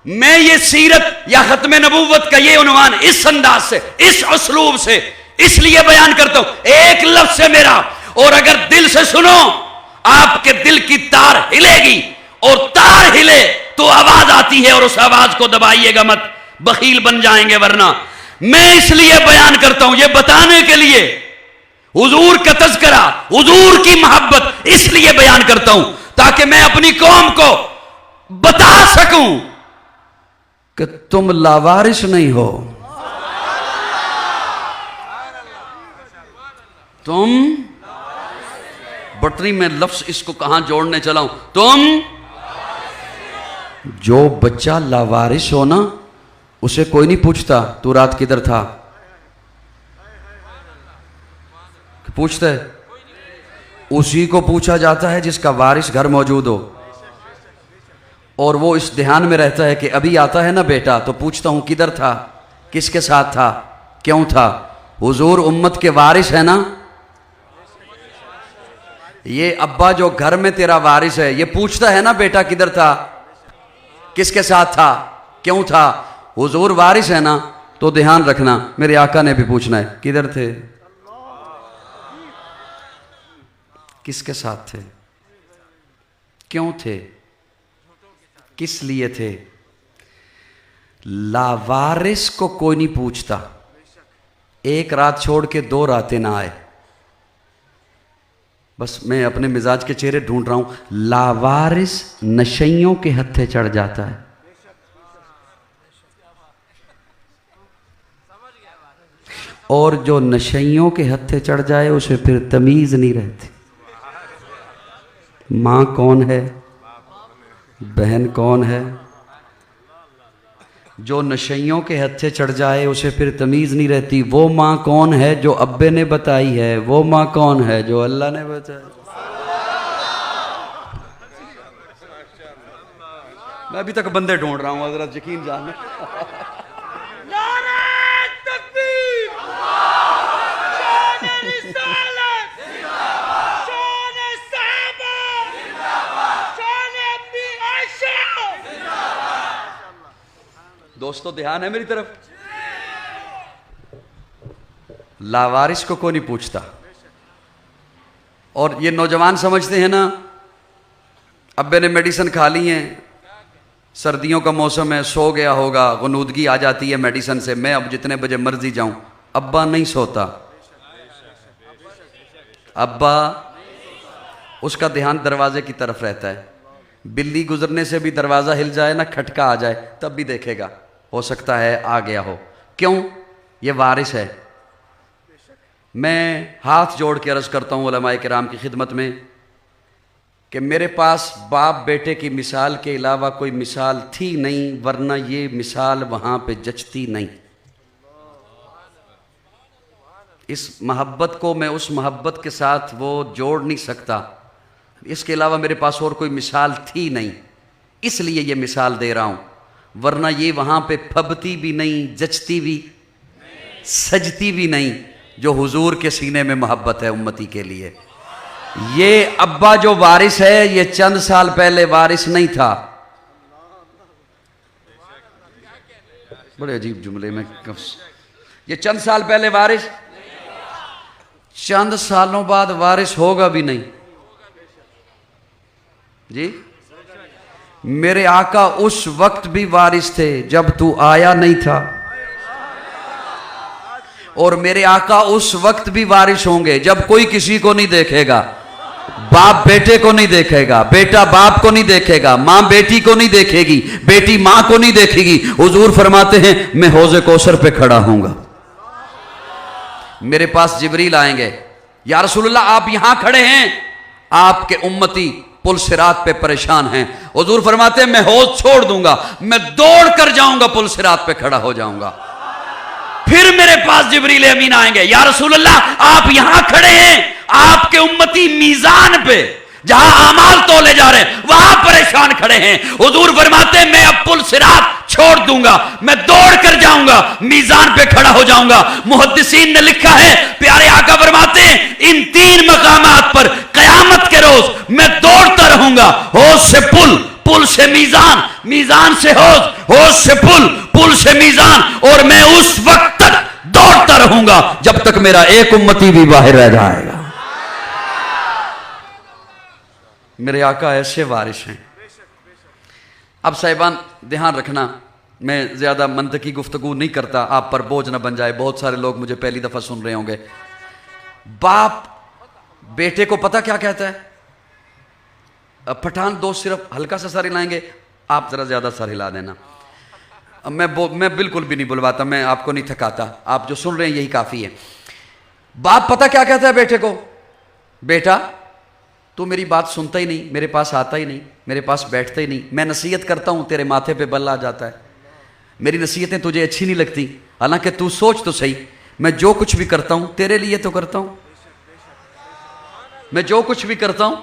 मैं ये सीरत या खत्म नबूवत का ये उन्वान इस अंदाज से, इस उसलूब से इसलिए बयान करता हूं, एक लफ्ज से मेरा, और अगर दिल से सुनो आपके दिल की तार हिलेगी, और तार हिले तो आवाज आती है, और उस आवाज को दबाइएगा मत, बखील बन जाएंगे वरना। मैं इसलिए बयान करता हूं, ये बताने के लिए, हुजूर का तज़किरा, हुजूर की मोहब्बत इसलिए बयान करता हूं ताकि मैं अपनी कौम को बता सकूं कि तुम लावारिस नहीं हो, तुम, बटनी में लफ्ज इसको कहां जोड़ने चला हूं, तुम जो बच्चा लावारिस हो ना, उसे कोई नहीं पूछता तू रात किधर था, पूछते है? उसी को पूछा जाता है जिसका वारिस घर मौजूद हो, और वो इस ध्यान में रहता है कि अभी आता है ना बेटा तो पूछता हूं किधर था, किसके साथ था, क्यों था। हुजूर उम्मत के वारिस है ना, ये अब्बा जो घर में तेरा वारिस है ये पूछता है ना बेटा किधर था, किसके साथ था, क्यों था। हुजूर वारिस है ना, तो ध्यान रखना मेरे आका ने भी पूछना है किधर थे, किसके साथ थे, क्यों थे, किस लिए थे। लावारिस को कोई नहीं पूछता, एक रात छोड़ के 2 रातें ना आए। बस मैं अपने मिजाज के चेहरे ढूंढ रहा हूं। लावारिस नशइयों के हत्थे चढ़ जाता है, और जो नशइयों के हत्थे चढ़ जाए उसे फिर तमीज नहीं रहती, मां कौन है, बहन कौन है। जो नशइयों के हत्थे चढ़ जाए उसे फिर तमीज नहीं रहती, वो मां कौन है जो अब्बे ने बताई है, वो मां कौन है जो अल्लाह ने बताई। मैं अभी तक बंदे ढूंढ रहा हूं, जरा यकीन जानना। दोस्तों ध्यान है मेरी तरफ, लावारिस को कोई नहीं पूछता। और ये नौजवान समझते हैं ना अब्बे ने मेडिसिन खा ली है, सर्दियों का मौसम है, सो गया होगा, गुनूदगी आ जाती है मेडिसिन से, मैं अब जितने बजे मर्जी जाऊं। अब्बा नहीं सोता, अब्बा उसका ध्यान दरवाजे की तरफ रहता है, बिल्ली गुजरने से भी दरवाजा हिल जाए ना, खटका आ जाए तब भी देखेगा, हो सकता है आ गया हो। क्यों? ये वारिस है। मैं हाथ जोड़ के अर्ज करता हूं उलमाए किराम की खिदमत में, कि मेरे पास बाप बेटे की मिसाल के अलावा कोई मिसाल थी नहीं, वरना ये मिसाल वहाँ पे जचती नहीं। इस मोहब्बत को मैं उस मोहब्बत के साथ वो जोड़ नहीं सकता, इसके अलावा मेरे पास और कोई मिसाल थी नहीं, इसलिए ये मिसाल दे रहा हूँ, वरना ये वहाँ पे फबती भी नहीं, जचती भी, सजती भी नहीं, जो हुजूर के सीने में मोहब्बत है उम्मती के लिए। ये अब्बा जो वारिस है, ये चंद साल पहले वारिस नहीं था। बड़े अजीब जुमले में, ये चंद साल पहले वारिस, चंद सालों बाद वारिस होगा भी नहीं जी। मेरे आका उस वक्त भी वारिस थे जब तू आया नहीं था, और मेरे आका उस वक्त भी वारिस होंगे जब कोई किसी को नहीं देखेगा। बाप बेटे को नहीं देखेगा, बेटा बाप को नहीं देखेगा, मां बेटी को नहीं देखेगी, बेटी मां को नहीं देखेगी। हुजूर फरमाते हैं मैं हौज़े कौसर पे खड़ा हूंगा, मेरे पास जिब्रील आएंगे, या रसूलुल्लाह आप यहां खड़े हैं, आपके उम्मती पुल सिरात पे परेशान हैं। हुजूर फरमाते हैं मैं हौज छोड़ दूंगा, मैं दौड़ कर जाऊंगा, पुल सिरात पे खड़ा हो जाऊंगा। फिर मेरे पास जिब्रील अमीन आएंगे, या रसूलुल्लाह आप यहां खड़े हैं, आपके उम्मती मीजान पे जहां आमाल तोले जा रहे हैं वहां परेशान खड़े हैं। हुजूर फरमाते हैं मैं अब पुल सिरात छोड़ दूंगा, मैं दौड़ कर जाऊंगा, मीजान पे खड़ा हो जाऊंगा। मुहद्दिसीन ने लिखा है, प्यारे आका फरमाते हैं इन 3 मकामात पर कयामत के रोज मैं दौड़ता रहूंगा। हौज से पुल, पुल से मीजान, मीजान से हौज, हौज से पुल, पुल से मीजान, और मैं उस वक्त तक दौड़ता रहूंगा जब तक मेरा एक उम्मती भी बाहर रह जाएगा। मेरे आका ऐसे वारिस हैं। अब साहिबान ध्यान रखना, मैं ज्यादा मंतकी गुफ्तगू नहीं करता, आप पर बोझ ना बन जाए। बहुत सारे लोग मुझे पहली दफा सुन रहे होंगे। बाप बेटे को पता क्या कहता है? पठान दोस्त सिर्फ हल्का सा सर हिलाएंगे, आप जरा ज्यादा सर हिला देना। मैं बिल्कुल भी नहीं बुलवाता, मैं आपको नहीं थकाता, आप जो सुन रहे हैं यही काफी है। बाप पता क्या कहता है बेटे को? बेटा तू मेरी बात सुनता ही नहीं, मेरे पास आता ही नहीं, मेरे पास बैठता ही नहीं, मैं नसीहत करता हूं तेरे माथे पे बल आ जाता है, मेरी नसीहतें तुझे अच्छी नहीं लगती। हालांकि तू सोच तो सही, मैं जो कुछ भी करता हूं तेरे लिए तो करता हूं, मैं जो कुछ भी करता हूं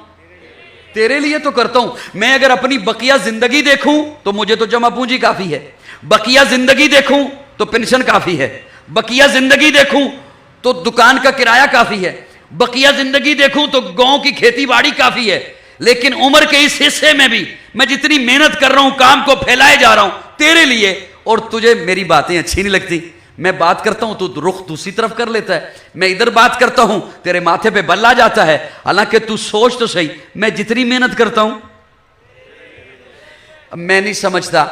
तेरे लिए तो करता हूं। मैं अगर अपनी बकिया जिंदगी देखूं तो मुझे तो जमा पूंजी काफी है, बकिया जिंदगी देखूं तो पेंशन काफी है, बकिया जिंदगी देखूं तो दुकान का किराया काफी है, बकिया जिंदगी देखूं तो गांव की खेती बाड़ी काफी है। लेकिन उम्र के इस हिस्से में भी मैं जितनी मेहनत कर रहा हूं, काम को फैलाए जा रहा हूं तेरे लिए, और तुझे मेरी बातें अच्छी नहीं लगती। मैं बात करता हूं तो रुख दूसरी तरफ कर लेता है, मैं इधर बात करता हूं तेरे माथे पे बल आ जाता है। हालांकि तू सोच तो सही, मैं जितनी मेहनत करता हूं, मैं नहीं समझता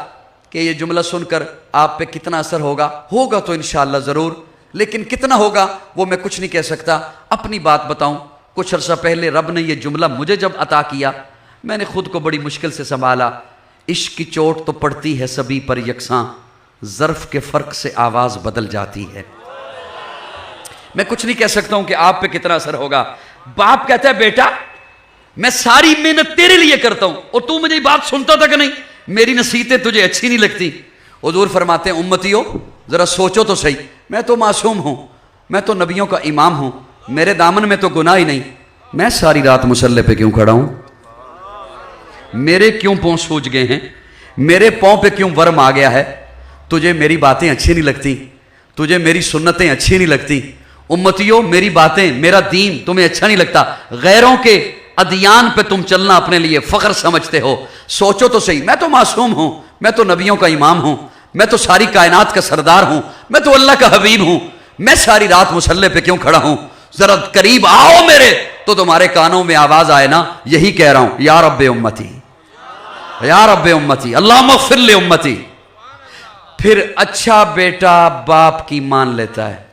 कि ये जुमला सुनकर आप पे कितना असर होगा। होगा तो इंशाअल्लाह जरूर, लेकिन कितना होगा वो मैं कुछ नहीं कह सकता। अपनी बात बताऊं, कुछ अरसा पहले रब ने ये जुमला मुझे जब अता किया, मैंने खुद को बड़ी मुश्किल से संभाला। इश्क की चोट तो पड़ती है सभी पर यकसां, ज़र्फ के फर्क से आवाज बदल जाती है। मैं कुछ नहीं कह सकता हूं कि आप पे कितना असर होगा। बाप कहता है बेटा मैं सारी मेहनत तेरे लिए करता हूं और तू मेरी बात सुनता तक नहीं, मेरी नसीहतें तुझे अच्छी नहीं लगती। हुजूर फरमाते हैं उम्मतियों जरा सोचो तो सही, मैं तो मासूम हूं, मैं तो नबियों का इमाम हूं, मेरे दामन में तो गुनाह ही नहीं, मैं सारी रात मुसल्ले पे क्यों खड़ा हूं? मेरे क्यों पांव सूज गए हैं? मेरे पांव पे क्यों वर्म आ गया है? तुझे मेरी बातें अच्छी नहीं लगती, तुझे मेरी सुन्नतें अच्छी नहीं लगती। उम्मतियों मेरी बातें, मेरा दीन तुम्हें अच्छा नहीं लगता, गैरों के अदियान पे तुम चलना अपने लिए फख्र समझते हो। सोचो तो सही, मैं तो मासूम हूं, मैं तो नबियों का इमाम हूं, मैं तो सारी कायनात का सरदार हूं, मैं तो अल्लाह का हबीब हूं, मैं सारी रात मुसल्ले पे क्यों खड़ा हूं? जरा करीब आओ मेरे तो तुम्हारे कानों में आवाज आए ना, यही कह रहा हूं, या रब्बे उम्मती, या रब्बे उम्मती, अल्लाह मग़फ़िर ले उम्मती। फिर अच्छा बेटा बाप की मान लेता है,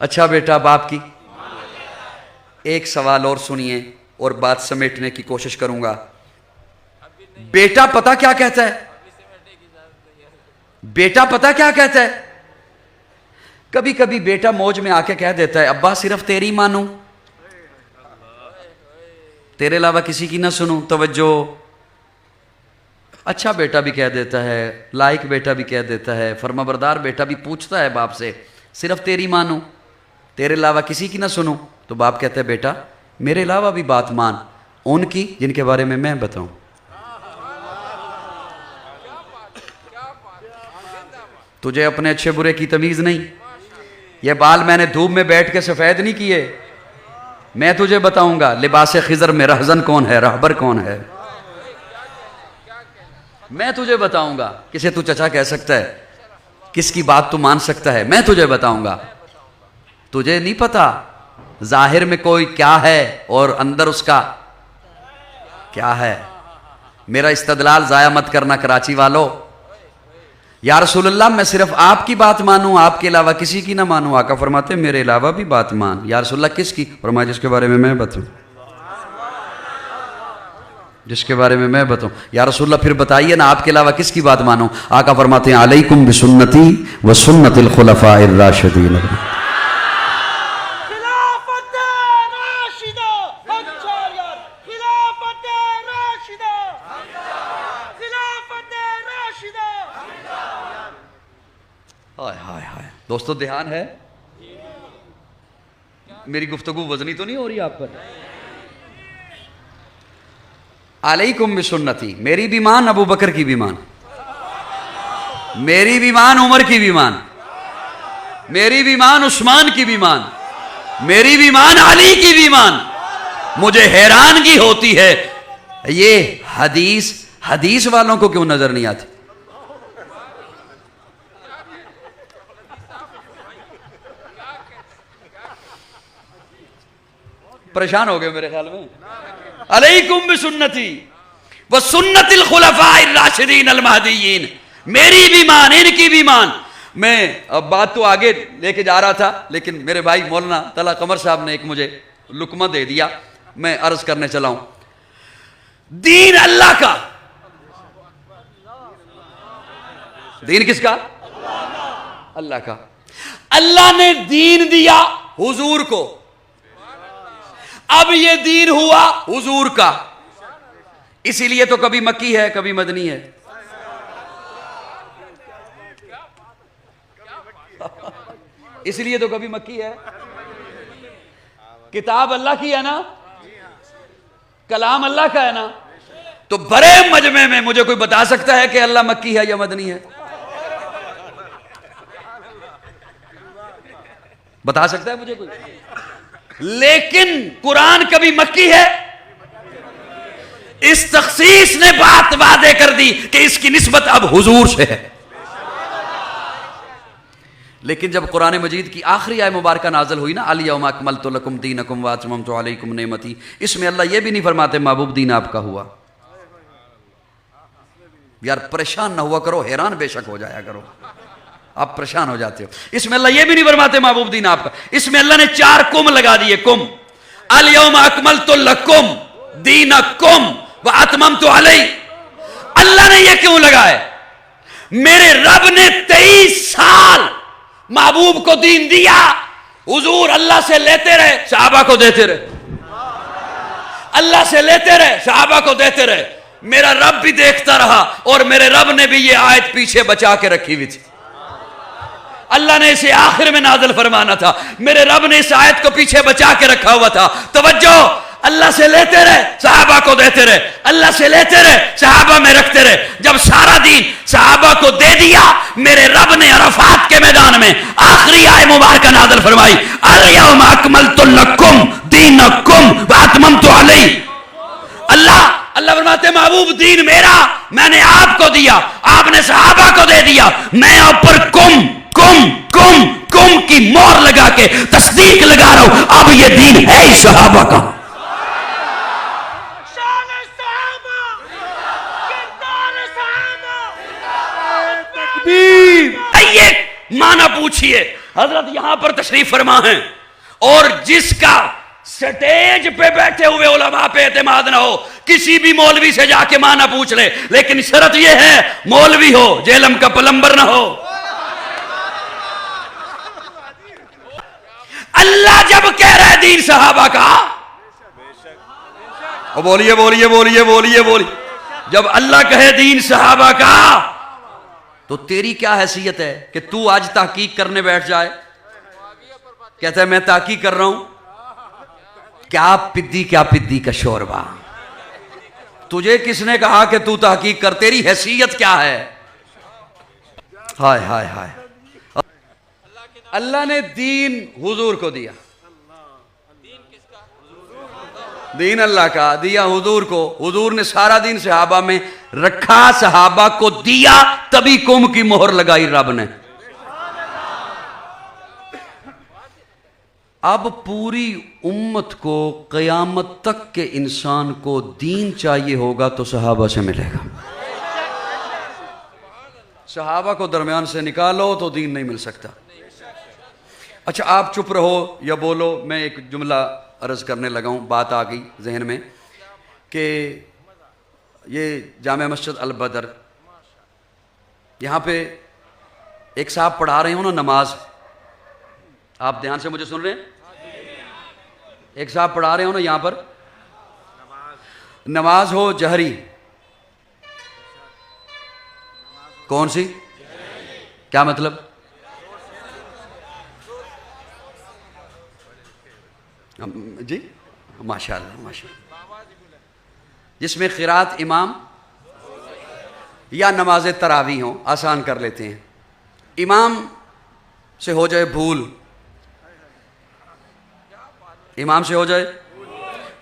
अच्छा बेटा बाप की। एक सवाल और सुनिए और बात समेटने की कोशिश करूंगा। बेटा पता क्या कहता है? बेटा पता क्या कहता है? कभी कभी बेटा मौज में आके कह देता है अब्बा सिर्फ तेरी मानूं, तेरे अलावा किसी की ना सुनूं। तवज्जो, अच्छा बेटा भी कह देता है, लाइक बेटा भी कह देता है, फर्माबरदार बेटा भी पूछता है बाप से, सिर्फ तेरी मानूं, तेरे अलावा किसी की ना सुनूं। तो बाप कहता है बेटा मेरे अलावा भी बात मान, उनकी जिनके बारे में मैं बताऊं। तुझे अपने अच्छे बुरे की तमीज नहीं। ये बाल मैंने धूप में बैठ के सफेद नहीं किए, मैं तुझे बताऊंगा लिबास खिजर में रहजन कौन है, रहबर कौन है, मैं तुझे बताऊंगा। किसे तू चचा कह सकता है, किसकी बात तू मान सकता है, मैं तुझे बताऊंगा। तुझे नहीं पता जाहिर में कोई क्या है और अंदर उसका क्या है। मेरा इस्तदलाल जाया मत करना कराची वालों। या रसूलल्लाह मैं सिर्फ आपकी बात मानूं, आपके अलावा किसी की ना मानूं। आका फरमाते मेरे अलावा भी बात मान। या रसूलल्लाह किसकी? फरमाया जिसके बारे में मैं बताऊं, जिसके बारे में मैं बताऊं। या रसूलल्लाह फिर बताइए ना आपके अलावा किसकी बात मानूं। आका फरमाते हैं अलैकुम बिसुन्नती व सुन्नतिल खुलफाइर राशिदीन। हाय हाय हाय दोस्तों, ध्यान है, मेरी गुफ्तगू वजनी तो नहीं हो रही आप पर। अलैकुम बिसुन्नती, मेरी भी मान, अबू बकर की भी मान, मेरी भी मान, उमर की भी मान, मेरी भी मान, उस्मान की भी मान, मेरी भी मान, अली की भी मान। मुझे हैरानगी होती है ये हदीस हदीस वालों को क्यों नजर नहीं आती। परेशान हो गए मेरे ख्याल में। अलैकुम बिसुन्नती व सुन्नतिल खुलफाइर राशिदीन अल महदीयीन, मेरी भी मान, इनकी भी मान। मैं अब बात तो आगे लेके जा रहा था, लेकिन मेरे भाई मौलाना तला कमर साहब ने एक मुझे लुकमा दे दिया, मैं अर्ज करने चला हूं। दीन अल्लाह का, दीन किसका? अल्लाह का। अल्लाह ने दीन दिया हुजूर को, अब ये दीन हुआ हुजूर का, इसीलिए तो कभी मक्की है कभी मदनी है। इसलिए तो कभी मक्की है। किताब अल्लाह की है ना, कलाम अल्लाह का है ना, तो बड़े मजमे में मुझे कोई बता सकता है कि अल्लाह मक्की है या मदनी है? बता सकता है मुझे कोई? लेकिन कुरान कभी मक्की है? इस तखसीस ने बात वादे कर दी कि इसकी निस्बत अब हुजूर से है। लेकिन जब कुरान मजीद की आखिरी आय मुबारक नाज़िल हुई ना, अल-यौमा अकमलतु लकुम दीनकुम व अतममतु अलैकुम निअमती, इसमें अल्लाह यह भी नहीं फरमाते महबूब दीन आपका हुआ। यार परेशान ना हुआ करो, हैरान बेशक हो जाया करो, आप परेशान हो जाते हो। इसमें अल्लाह ये भी नहीं फरमाते महबूब दीन आपका, इसमें अल्लाह ने 4 कुम लगा दिए। कुम, अल-यौमा अकमलतु लकुम दीनकुम व अतममतु अलै। अल्लाह ने ये क्यों लगाए? मेरे रब ने 23 साल महबूब को दीन दिया, हुजूर अल्लाह से लेते रहे, सहाबा को देते रहे, अल्लाह से लेते रहे, सहाबा को देते रहे। मेरा रब भी देखता रहा और मेरे रब ने भी ये आयत पीछे बचा के रखी हुई थी। अल्लाह ने इसे आखिर में नाज़िल फरमाना था, मेरे रब ने इस आयत को पीछे बचा के रखा हुआ था। तवज्जो, अल्लाह से लेते रहे, सहाबा को देते रहे, अल्लाह से लेते रहे, सहाबा में रखते रहे। जब सारा दीन सहाबा को दे दिया, मेरे रब ने अरफात के मैदान में आखिरी आयत मुबारक नाज़िल फरमाई, अल-यौमा अकमलतु लकुम दीनकुम व अतममतु अलै। अल्लाह फरमाते महबूब दीन मेरा, मैंने आपको दिया, आपने सहाबा को दे दिया, मैं ऊपर कुम कुम कुम कुम की मोहर लगा के तस्दीक लगा रहा हूं, अब ये दीन है ही सहाबा का। आइए माना पूछिए, हजरत यहां पर तशरीफ फरमा है, और जिसका स्टेज पे बैठे हुए उलमा पे एतमाद ना हो, किसी भी मौलवी से जाके माना पूछ ले, लेकिन शर्त यह है मौलवी हो, जेलम का प्लम्बर ना हो। अल्लाह जब कह रहा है दीन सहाबा का, और बोलिए बोलिए बोलिए बोलिए बोलिए। जब अल्लाह कहे दीन सहाबा का, तो तेरी क्या हैसियत है कि तू आज तहकीक करने बैठ जाए? कहता है मैं तहकीक कर रहा हूं। क्या पिद्दी का शोरबा। तुझे किसने कहा कि तू तहकीक कर? तेरी हैसियत क्या है? हाय हाय हाय। अल्लाह ने दीन हुजूर को दिया। दीन अल्लाह का दिया हुजूर को। हुजूर ने सारा दिन सहाबा में रखा, सहाबा को दिया, तभी कुम की मोहर लगाई रब ने। अब पूरी उम्मत को कयामत तक के इंसान को दीन चाहिए होगा तो सहाबा से मिलेगा। सहाबा को दरमियान से निकालो तो दीन नहीं मिल सकता। अच्छा आप चुप रहो या बोलो, मैं एक जुमला अर्ज करने लगा हूँ, बात आ गई जहन में कि ये जामे मस्जिद अल बदर, यहाँ पे एक साहब पढ़ा रहे हो ना नमाज, आप ध्यान से मुझे सुन रहे हैं? एक साहब पढ़ा रहे हो ना यहाँ पर, नमाज हो जहरी, कौन सी? क्या मतलब? जी माशाअल्लाह माशाअल्लाह। जिसमें क़िरात इमाम या नमाज तरावी हो, आसान कर लेते हैं। इमाम से हो जाए भूल, इमाम से हो जाए,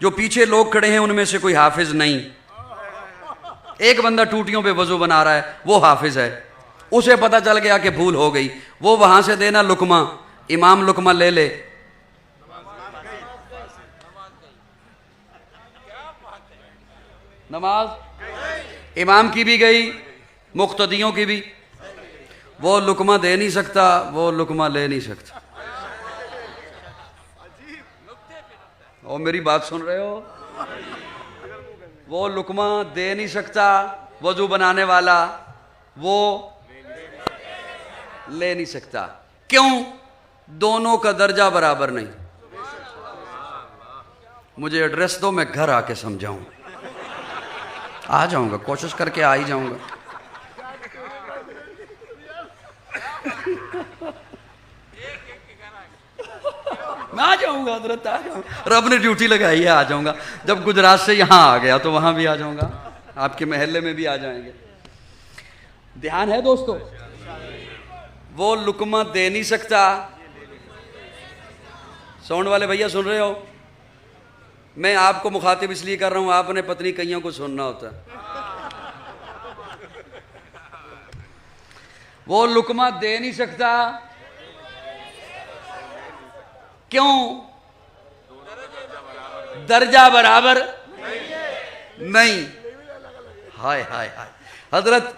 जो पीछे लोग खड़े हैं उनमें से कोई हाफिज नहीं, एक बंदा टूटियों पे वजू बना रहा है, वो हाफिज है, उसे पता चल गया कि भूल हो गई, वो वहां से देना लुकमा, इमाम लुकमा ले ले, नमाज इमाम की भी गई, मुक्तदियों की भी। वो लुकमा दे नहीं सकता, वो लुकमा ले नहीं सकता। और मेरी बात सुन रहे हो? वो लुकमा दे नहीं सकता, वजू बनाने वाला वो ले नहीं सकता। क्यों? दोनों का दर्जा बराबर नहीं। मुझे एड्रेस दो, मैं घर आके समझाऊं। आ जाऊंगा, कोशिश करके आ ही जाऊंगा। मैं आ जाऊंगा हजरत, आ जाऊंगा। रब ने ड्यूटी लगाई है, आ जाऊंगा। जब गुजरात से यहां आ गया तो वहां भी आ जाऊंगा, आपके महल्ले में भी आ जाएंगे। ध्यान है दोस्तों? वो लुकमा दे नहीं सकता। साउंड वाले भैया सुन रहे हो? मैं आपको मुखातिब इसलिए कर रहा हूं, आपने पत्नी कईयों को सुनना होता है। वो लुकमा दे नहीं सकता। क्यों? दर्जा बराबर नहीं। हाय हाय हाय। हजरत,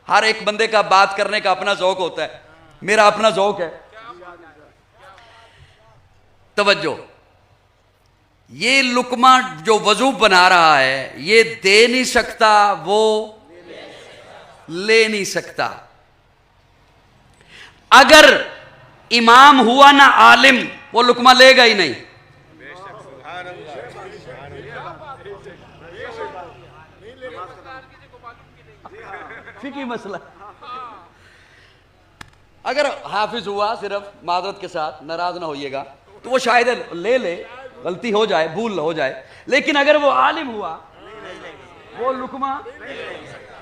हर एक बंदे का बात करने का अपना ज़ौक होता है, मेरा अपना ज़ौक है। तवज्जो, ये लुकमा जो वजू बना रहा है ये दे नहीं सकता, वो ले नहीं सकता। अगर इमाम हुआ ना आलिम, वो लुकमा लेगा ही नहीं। फिकी मसला। अगर हाफिज हुआ सिर्फ, मादरत के साथ नाराज ना होइएगा, तो वो शायद ले, गलती हो जाए, भूल हो जाए, लेकिन अगर वो आलिम हुआ वो लुकमा,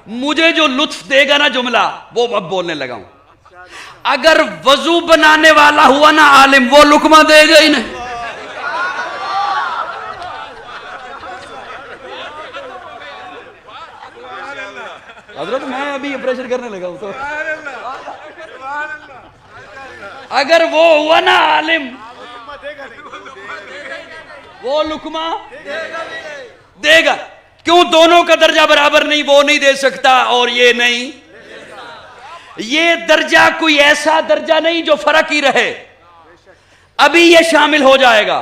मुझे जो लुत्फ देगा ना जुमला, वो अब बोलने लगा हूं। अगर वजू बनाने वाला हुआ ना आलिम, वो लुकमा देगा ही नहीं। हजरत मैं अभी प्रेशर करने लगा हूं तो। अगर वो हुआ ना आलिम, वो लुकमा देगा। क्यों? दोनों का दर्जा बराबर नहीं, वो नहीं दे सकता और ये नहीं। ये दर्जा कोई ऐसा दर्जा नहीं जो फर्क ही रहे, अभी ये शामिल हो जाएगा,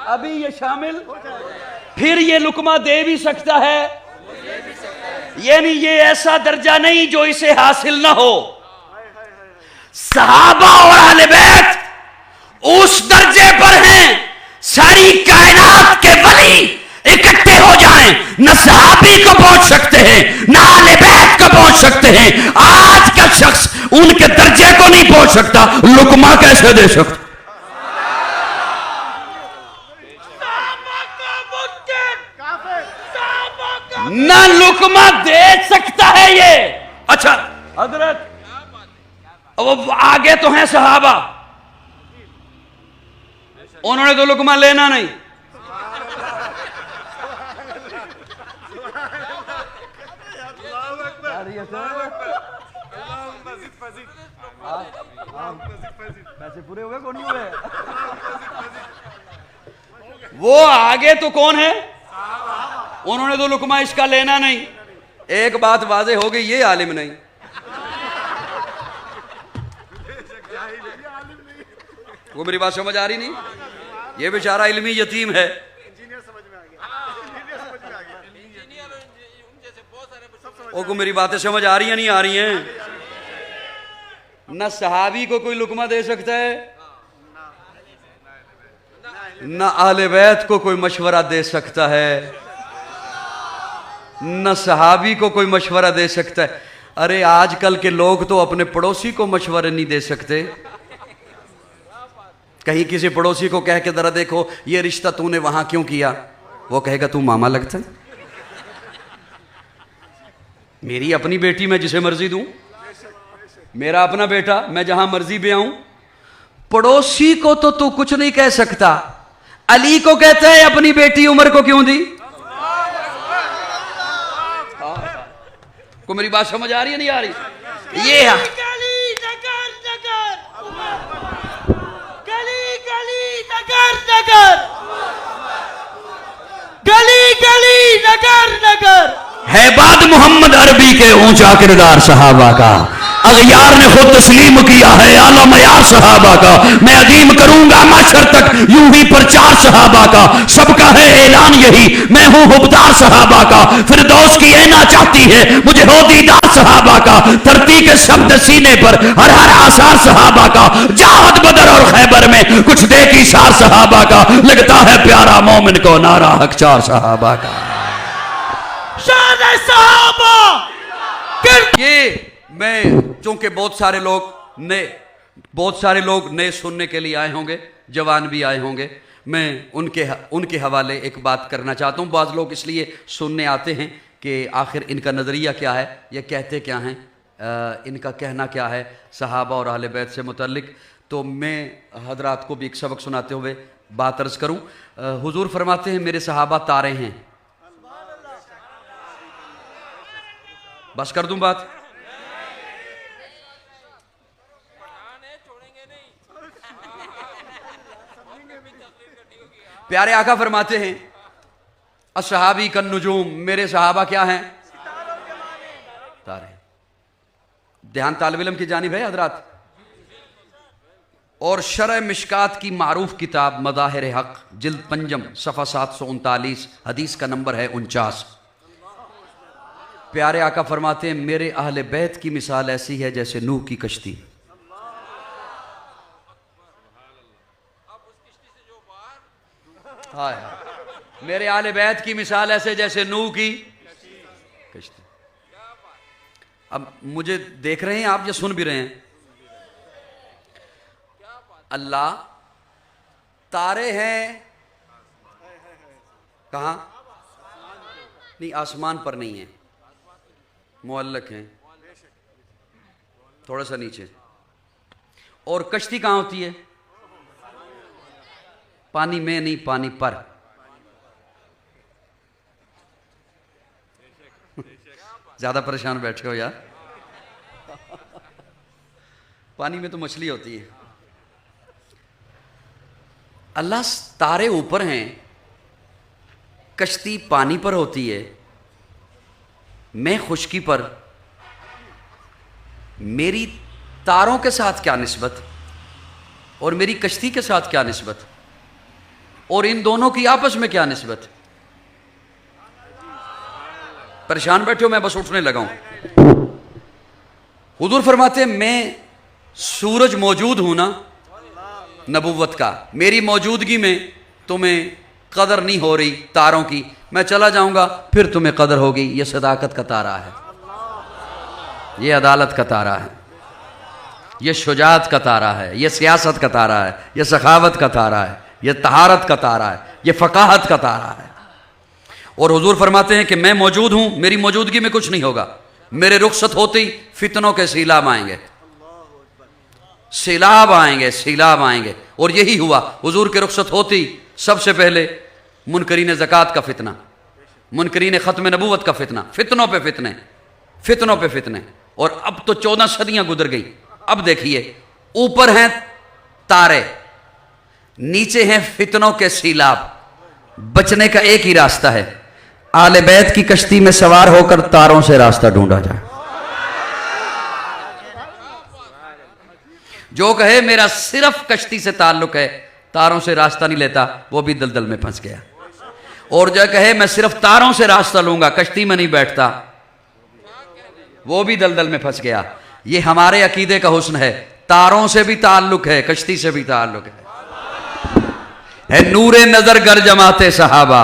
अभी ये शामिल, फिर ये लुकमा दे भी सकता है। यानी ये ऐसा दर्जा नहीं जो इसे हासिल ना हो। सहाबा और अहले बैत उस दर्जे पर हैं सारी कायनात के वली इकट्ठे हो जाएं, न सहाबी को पहुंच सकते हैं, न आले बैत को पहुंच सकते हैं। आज का शख्स उनके दर्जे को नहीं पहुंच सकता, लुकमा कैसे दे सकता? न लुकमा दे सकता है ये। अच्छा हजरत, वो आगे तो हैं सहाबा, उन्होंने तो लुकमा लेना नहीं। पैसे पूरे हुए कौन नहीं हुए? वो आगे तो कौन है? उन्होंने तो लुकमा इसका लेना नहीं। एक बात वाजे हो गई, ये आलिम नहीं। वो मेरी बात समझ आ रही नहीं? ये बेचारा इल्मी यतीम है। को मेरी बातें समझ आ रही हैं नहीं आ रही हैं? न सहाबी को कोई लुकमा दे सकता है, न आले बैत को कोई मशवरा दे सकता है, न सहाबी को कोई मशवरा दे सकता है। अरे आजकल के लोग तो अपने पड़ोसी को मशवरे नहीं दे सकते। कहीं किसी पड़ोसी को कह के जरा देखो ये रिश्ता तूने वहां क्यों किया, वो कहेगा तू मामा लगता है। मेरी अपनी बेटी मैं जिसे मर्जी दूं, मेरा अपना बेटा मैं जहां मर्जी भी आऊं, पड़ोसी को तो तू कुछ नहीं कह सकता। अली को कहता है अपनी बेटी उमर को क्यों दी? को मेरी बात समझ आ रही है नहीं आ रही? ये है गली नगर नगर, गली गली नगर नगर, गली गली नगर नगर है बाद मोहम्मद अरबी के ऊंचा किरदार सहाबा का। अगयार ने खुद तस्लीम किया है आला मयार सहाबा का। मैं अदीम करूंगा माशर तक यूं ही प्रचार सहाबा का। सबका है ऐलान यही, मैं हूं हुबदार सहाबा का। फिरदौस की ऐना चाहती है मुझे हो दीदार सहाबा का। धरती के शब्द सीने पर हर हर आसार सहाबा का। जाहद बदर और खैबर में कुछ देखी सार सहाबा का। लगता है प्यारा मोमिन को नारा हकचार सहाबा का। शान सहाबा। ये मैं चूंकि बहुत सारे लोग नए सुनने के लिए आए होंगे, जवान भी आए होंगे, मैं उनके हवाले एक बात करना चाहता हूँ। बाज़ लोग इसलिए सुनने आते हैं कि आखिर इनका नज़रिया क्या है, ये कहते क्या हैं, इनका कहना क्या है सहाबा और अहले बैत से मुतल्लिक। तो मैं हजरात को भी एक सबक सुनाते हुए बात अर्ज़ करूँ। हुजूर फरमाते हैं मेरे सहाबा तारे हैं। बस कर दूं बात? प्यारे आका फरमाते हैं अस्सहाबी कन नुजूम, मेरे सहाबा क्या हैं? तारे। ध्यान तालिब इल्म की जानिब है हजरात। और शरह मिशकात की मारूफ किताब मज़ाहिर हक जिल्द पंजम सफ़ा 739 हदीस का नंबर है 49। प्यारे आका फरमाते हैं मेरे अहले बैत की मिसाल ऐसी है जैसे नूह की कश्ती। हाय मेरे अहले बैत की मिसाल ऐसे जैसे नूह की कश्ती। अब मुझे देख रहे हैं आप या सुन भी रहे हैं? अल्लाह तारे हैं कहां? नहीं, आसमान पर नहीं है, मुअल्लक हैं थोड़ा सा नीचे। और कश्ती कहां होती है? पानी में नहीं, पानी पर। ज्यादा परेशान बैठे हो यार। पानी में तो मछली होती है। अल्लाह तारे ऊपर हैं, कश्ती पानी पर होती है, मैं खुश्की पर। मेरी तारों के साथ क्या निस्बत और मेरी कश्ती के साथ क्या निस्बत और इन दोनों की आपस में क्या निस्बत? परेशान बैठे हो, मैं बस उठने लगा हूं। हुजूर फरमाते हैं मैं सूरज मौजूद हूं ना नबुव्वत का, मेरी मौजूदगी में तुम्हें कदर नहीं हो रही तारों की, मैं चला जाऊंगा फिर तुम्हें कदर होगी। ये सदाकत का तारा है, ये अदालत का तारा है, ये शुजाअत का तारा है, ये सियासत का तारा है, ये सखावत का तारा है, ये तहारत का तारा है, ये फ़काहत का तारा है। और हुजूर फरमाते हैं कि मैं मौजूद हूं, मेरी मौजूदगी में कुछ नहीं होगा। मेरे रुखसत होते ही फितनों के सैलाब आएंगे, सैलाब आएंगे, सैलाब आएंगे। और यही हुआ, हुजूर के रुखसत होते ही सबसे पहले मुनकरीन ज़कात का फितना, मुनकरीन ख़त्म नबूवत का फितना, फितनों पे फितने, फितनों पे फितने। और अब तो 14 सदियां गुजर गई। अब देखिए, ऊपर हैं तारे, नीचे हैं फितनों के सैलाब। बचने का एक ही रास्ता है, आले बैत की कश्ती में सवार होकर तारों से रास्ता ढूंढा जाए। जो कहे मेरा सिर्फ कश्ती से ताल्लुक है, तारों से रास्ता नहीं लेता, वो भी दलदल में फंस गया। और जो कहे मैं सिर्फ तारों से रास्ता लूंगा, कश्ती में नहीं बैठता, वो भी दलदल में फंस गया। ये हमारे अकीदे का हुस्न है, तारों से भी ताल्लुक है, कश्ती से भी ताल्लुक है नूरे नजर गर जमाते सहाबा।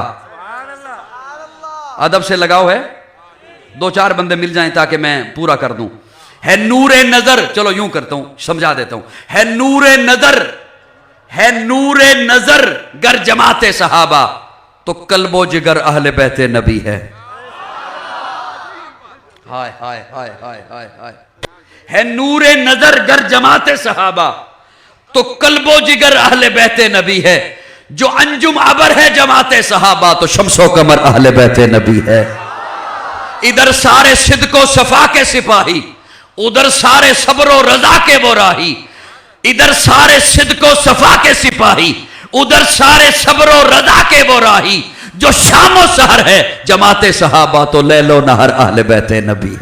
अदब से लगाओ है, 2-4 बंदे मिल जाएं ताकि मैं पूरा कर दूं। है नूरे नजर, चलो यूं करता हूं, समझा देता हूं। है नूरे नजर, है नूरे नजर गर जमाते सहाबा, तो कल्बो जिगर अहले बैते नबी है। हाय हाय हाय हाय हाय हाय। है नूरे नजर गर जमाते सहाबा, तो कल्बो जिगर अहले बैते नबी है। जो अंजुम अबर है जमाते सहाबा, तो शम्सो कमर अहले बैते नबी है। इधर सारे सिद्को सफा के सिपाही, उधर सारे सब्रो रजा के वो राही। इधर सारे सिद्को सफा के सिपाही, उधर सारे सब्रो रजा के वो राही। जो शामो सहर है जमाते सहाबा, तो ले लो नहर अहले बैते नबी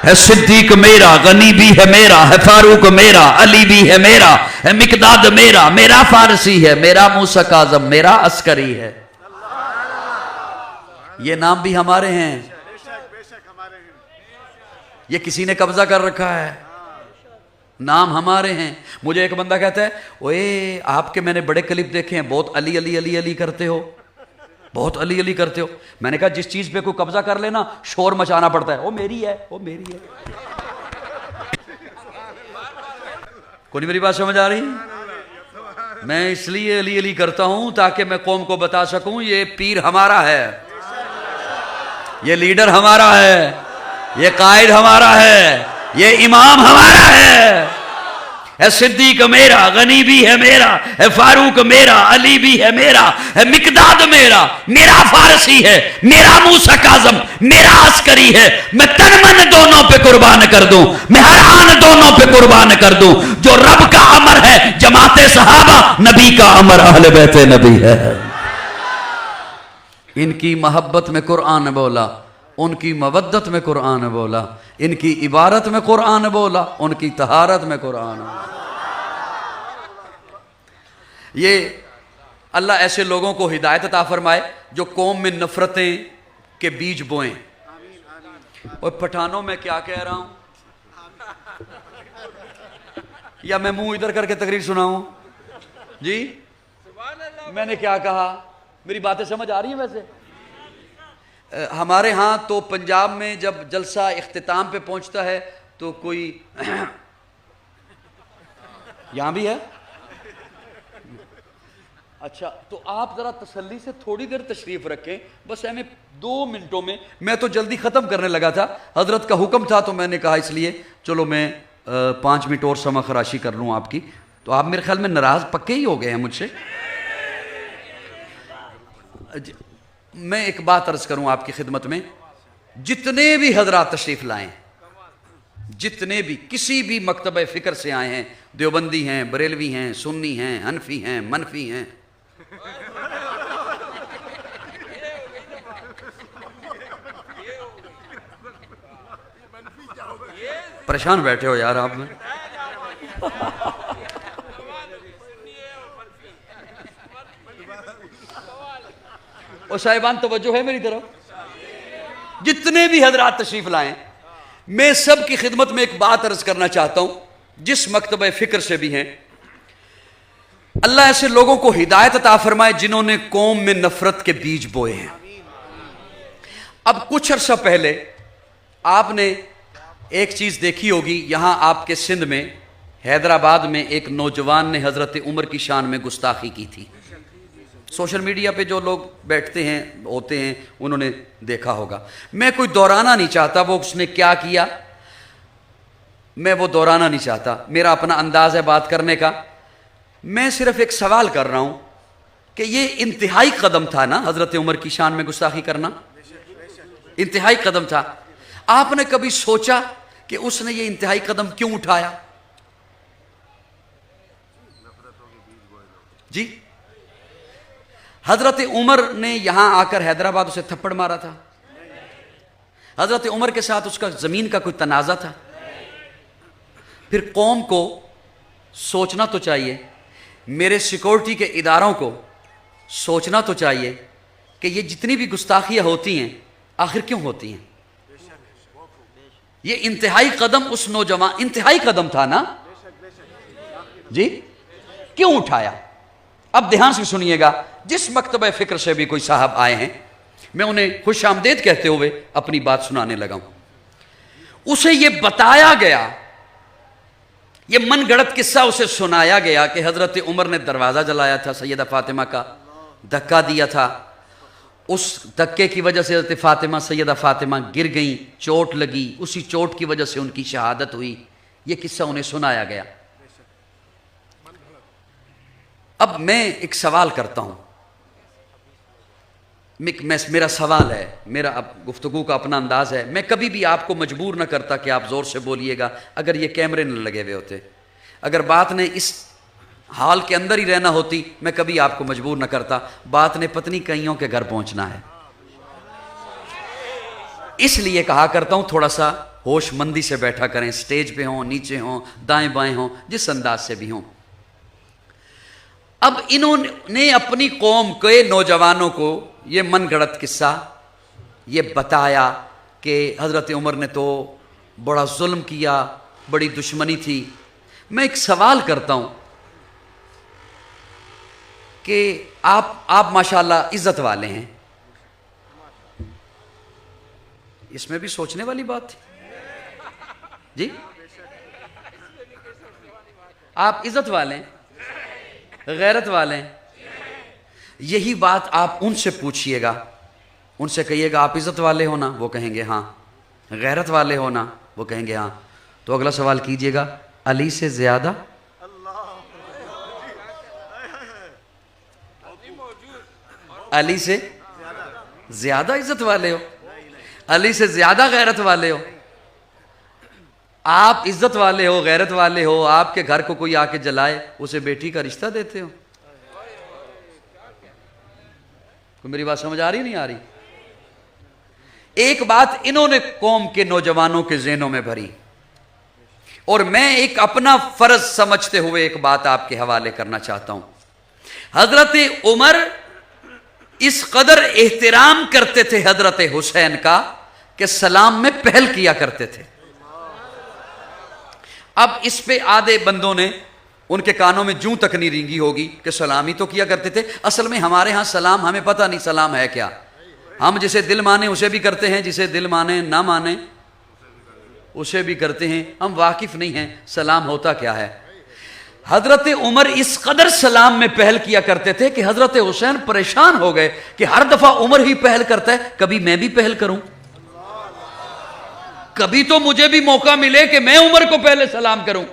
है सिद्दीक मेरा, गनी भी है मेरा, है फारूक मेरा, अली भी है मेरा, है मिकदाद मेरा, मेरा फारसी है, मेरा मूसा काज़म, मेरा अस्करी है। ये नाम भी हमारे हैं, ये किसी ने कब्जा कर रखा है, नाम हमारे हैं। मुझे एक बंदा कहता है, ओए आपके मैंने बड़े क्लिप देखे हैं, बहुत अली अली अली अली करते हो, बहुत अली अली करते हो। मैंने कहा जिस चीज पे कोई कब्जा कर लेना शोर मचाना पड़ता है, वो मेरी है, वो मेरी है। कोई मेरी बात समझ आ रही? मैं इसलिए अली अली करता हूं ताकि मैं कौम को बता सकूं ये पीर हमारा है, ये लीडर हमारा है, ये कायद हमारा है, ये इमाम हमारा है सिद्दीक मेरा, गनी भी है मेरा, है फारूक मेरा, अली भी है मेरा, है मिकदाद मेरा, मेरा फारसी है, मेरा मूसा काज़म, मेरा अस्करी है। मैं तन मन दोनों पे कुर्बान कर दूं, मैं हर आन दोनों पे कुर्बान कर दूं। जो रब का अमर है जमाते सहाबा, नबी का अमर अहले बैते नबी है। इनकी मोहब्बत में कुरान बोला, उनकी मवद्दत में कुरान बोला, इनकी इबारत में कुरान बोला, उनकी तहारत में कुरान। ये अल्लाह ऐसे लोगों को हिदायत अता फरमाए जो कौम में नफरतें के बीज बोएं। और पठानों में क्या कह रहा हूं, या मैं मुंह इधर करके तकरीर सुनाऊं? जी मैंने क्या कहा, मेरी बातें समझ आ रही हैं? वैसे हमारे यहाँ तो पंजाब में जब जलसा इख्तिताम पे पहुंचता है तो कोई यहाँ भी है, अच्छा तो आप ज़रा तसल्ली से थोड़ी देर तशरीफ़ रखें, बस हमें 2 मिनटों में, मैं तो जल्दी ख़त्म करने लगा था, हज़रत का हुक्म था तो मैंने कहा इसलिए चलो मैं 5 मिनट और समा खराशी कर लूँ आपकी। तो आप मेरे ख्याल में नाराज़ पक्के ही हो गए हैं मुझसे। मैं एक बात अर्ज़ करूँ आपकी खिदमत में, जितने भी हज़रात तशरीफ़ लाएँ, जितने भी किसी भी मकतब फ़िक्र से आए हैं, देवबंदी हैं, बरेलवी हैं, सुन्नी हैं, हनफी हैं, मनफी हैं, परेशान बैठे हो यार आप में। और साहिबान तवज्जो है मेरी तरफ, जितने भी हजरात तशरीफ लाएं, मैं सब की खिदमत में एक बात अर्ज करना चाहता हूं, जिस मकतब फ़िक्र से भी हैं। अल्लाह ऐसे लोगों को हिदायत अता फरमाए जिन्होंने कौम में नफरत के बीज बोए हैं। अब कुछ अरसा पहले आपने एक चीज देखी होगी, यहां आपके सिंध में हैदराबाद में एक नौजवान ने हजरत उमर की शान में गुस्ताखी की थी। सोशल मीडिया पे जो लोग बैठते हैं होते हैं उन्होंने देखा होगा। मैं कोई दोहराना नहीं चाहता वो उसने क्या किया, मैं वो दोहराना नहीं चाहता, मेरा अपना अंदाज है बात करने का। मैं सिर्फ एक सवाल कर रहा हूं कि ये इंतहाई कदम था ना, हजरत उमर की शान में गुस्ताखी करना इंतहाई कदम था। आपने कभी सोचा कि उसने ये इंतहाई कदम क्यों उठाया? जी, हजरत उमर ने यहां आकर हैदराबाद उसे थप्पड़ मारा था? हजरत उमर के साथ उसका जमीन का कोई तनाजा था? फिर कौम को सोचना तो चाहिए, मेरे सिक्योरिटी के इदारों को सोचना तो चाहिए कि ये जितनी भी गुस्ताखियां होती हैं आखिर क्यों होती हैं। ये इंतहाई कदम उस नौजवान, इंतहाई कदम था ना जी, क्यों उठाया? अब ध्यान से सुनिएगा, जिस मकतबे फिक्र से भी कोई साहब आए हैं मैं उन्हें खुश आमदेद कहते हुए अपनी बात सुनाने लगा हूं। उसे यह बताया गया, यह मनगढ़ंत किस्सा उसे सुनाया गया कि हजरत उमर ने दरवाजा जलाया था सैयदा फातिमा का, धक्का दिया था, उस धक्के की वजह से हजरत फातिमा सैयदा फातिमा गिर गई, चोट लगी, उसी चोट की वजह से उनकी शहादत हुई। यह किस्सा उन्हें सुनाया गया। अब मैं एक सवाल करता हूं, मेरा सवाल है, मेरा अब गुफ्तगू का अपना अंदाज है, मैं कभी भी आपको मजबूर ना करता कि आप जोर से बोलिएगा। अगर ये कैमरे न लगे हुए होते, अगर बात ने इस हाल के अंदर ही रहना होती, मैं कभी आपको मजबूर ना करता। बात ने पत्नी कईयों के घर पहुंचना है, इसलिए कहा करता हूं थोड़ा सा होशमंदी से बैठा करें। स्टेज पे हों, नीचे हों, दाएं बाएं हों, जिस अंदाज से भी हों। अब इन्होंने अपनी कौम के नौजवानों को ये मनगढ़ंत किस्सा ये बताया कि हजरत उमर ने तो बड़ा जुल्म किया, बड़ी दुश्मनी थी। मैं एक सवाल करता हूं कि आप माशाल्लाह इज्जत वाले हैं, इसमें भी सोचने वाली बात थी जी। आप इज्जत वाले हैं, गैरत वाले हैं, यही बात आप उनसे पूछिएगा, उनसे कहिएगा आप इज्जत वाले हो ना, वो कहेंगे हाँ। गैरत वाले हो ना, वो कहेंगे हाँ। तो अगला सवाल कीजिएगा, अली से ज्यादा? अली से ज्यादा इज्जत वाले हो, अली से ज्यादा गैरत वाले हो। आप इज्जत वाले हो, गैरत वाले हो, आपके घर को कोई आके जलाए उसे बेटी का रिश्ता देते हो। कोई मेरी बात समझ आ रही नहीं आ रही? एक बात इन्होंने कौम के नौजवानों के ज़हनों में भरी, और मैं एक अपना फर्ज समझते हुए एक बात आपके हवाले करना चाहता हूं। हजरत उमर इस कदर एहतराम करते थे हजरत हुसैन का कि सलाम में पहल किया करते थे। अब इस पे आधे बंदों ने, उनके कानों में जूं तक नहीं रेंगी होगी कि सलामी तो किया करते थे। असल में हमारे यहां सलाम, हमें पता नहीं सलाम है क्या। हम जिसे दिल माने उसे भी करते हैं, जिसे दिल माने ना माने उसे भी करते हैं। हम वाकिफ नहीं हैं सलाम होता क्या है। हजरत उमर इस कदर सलाम में पहल किया करते थे कि हजरत हुसैन परेशान हो गए कि हर दफा उमर ही पहल करता है, कभी मैं भी पहल करूं, कभी तो मुझे भी मौका मिले कि मैं उमर को पहले सलाम करूं।